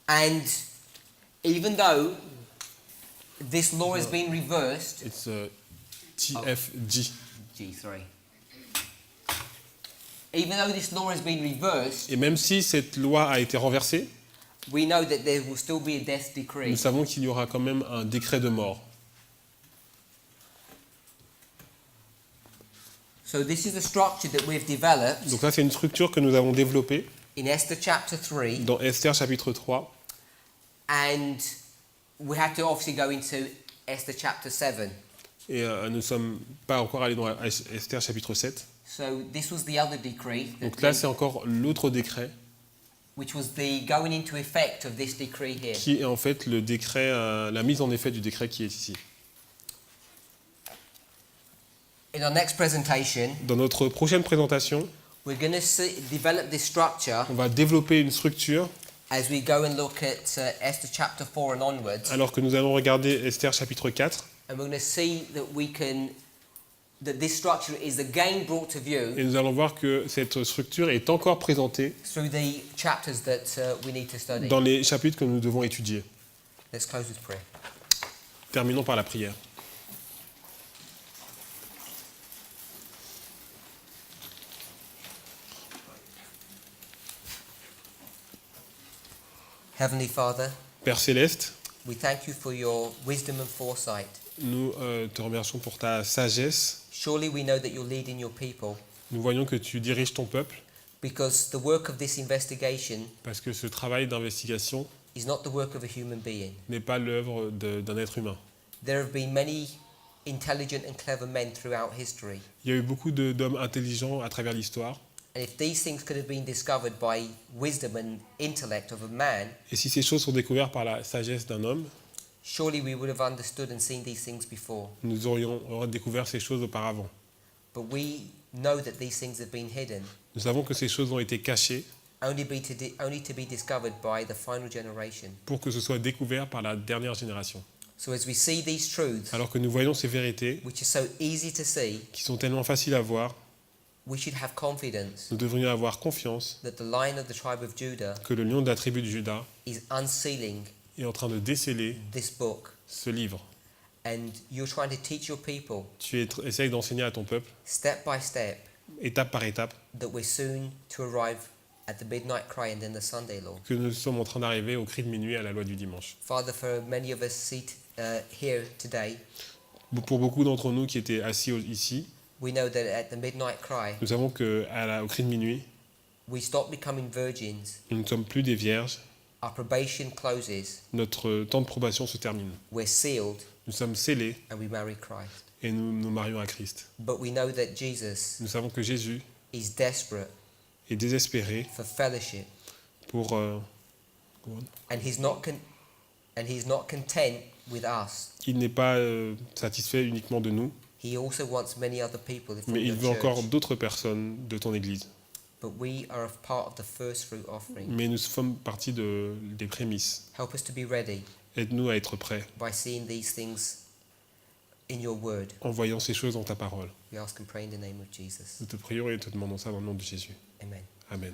And even though this law has been reversed, It's TFG. G, sorry. Even though this law has been reversed, Et même si cette loi a été renversée, we know that there will still be a death decree. nous savons qu'il y aura quand même un décret de mort. So this is a structure that we've developed Donc ça, c'est une structure que nous avons développée in Esther chapter 3, dans Esther chapitre 3. and we had to obviously go into Esther chapter 7. Et nous ne sommes pas encore allés dans Esther chapitre 7. So this was the other decree, Donc là, c'est encore l'autre décret, which was the going into effect of this decree here. qui est en fait le décret, la mise en effet du décret qui est ici. In our next presentation, Dans notre prochaine présentation, we're going to develop this structure on va développer une structure, as we go and look at Esther chapter 4 and onwards, alors que nous allons regarder Esther chapitre 4, and we're going to see that this structure is again brought to view et nous allons voir que cette structure est encore présentée through the chapters that we need to study. dans les chapitres que nous devons étudier. Let's close with prayer. Terminons par la prière. Heavenly Father, Père Céleste, we thank you for your wisdom and foresight. nous te remercions pour ta sagesse. Surely we know that you're leading your people, Nous voyons que tu diriges ton peuple, because the work of this investigation parce que ce travail d'investigation is not the work of a human being. n'est pas l'œuvre d'un être humain. There have been many intelligent and clever men throughout history. Il y a eu beaucoup d'hommes intelligents à travers l'histoire, And if these things could have been discovered by wisdom and intellect of a man, et si ces choses sont découvertes par la sagesse d'un homme, surely we would have understood and seen these things before. nous aurions découvert ces choses auparavant. But we know that these things have been hidden, Nous savons que ces choses ont été cachées only to be discovered by the final generation. pour que ce soit découvert par la dernière génération. So as we see these truths, Alors que nous voyons ces vérités which are so easy to see, qui sont tellement faciles à voir, we should have confidence nous devrions avoir confiance that the Lion of the tribe of Judah que le lion de la tribu de Juda is unsealing est en train de déceler this book. ce livre. And you're trying to teach your people, Essayes d'enseigner à ton peuple, step by step, étape par étape, that we're soon to arrive at the midnight cry and then the Sunday law. que nous sommes en train d'arriver au cri de minuit à la loi du dimanche. Father, for many of us here today, Pour beaucoup d'entre nous qui étaient assis ici, we know that at the midnight cry, nous savons qu'au cri de minuit, we stop becoming virgins, nous ne sommes plus des vierges, our probation closes, notre temps de probation se termine. we're sealed, Nous sommes scellés and we marry Christ. et nous nous marions à Christ. But we know that Jesus Nous savons que Jésus is desperate est désespéré for fellowship, pour... and he's not content with us. il n'est pas satisfait uniquement de nous, He also wants many other people from mais il your veut encore church. d'autres personnes de ton Église. But we are a part of the first fruit offering. Mais nous sommes partie des prémices. Help us to be ready Aide-nous à être prêts by seeing these things in your word. en voyant ces choses dans ta parole. We ask and pray in the name of Jesus. Nous te prions et te demandons ça dans le nom de Jésus. Amen. Amen.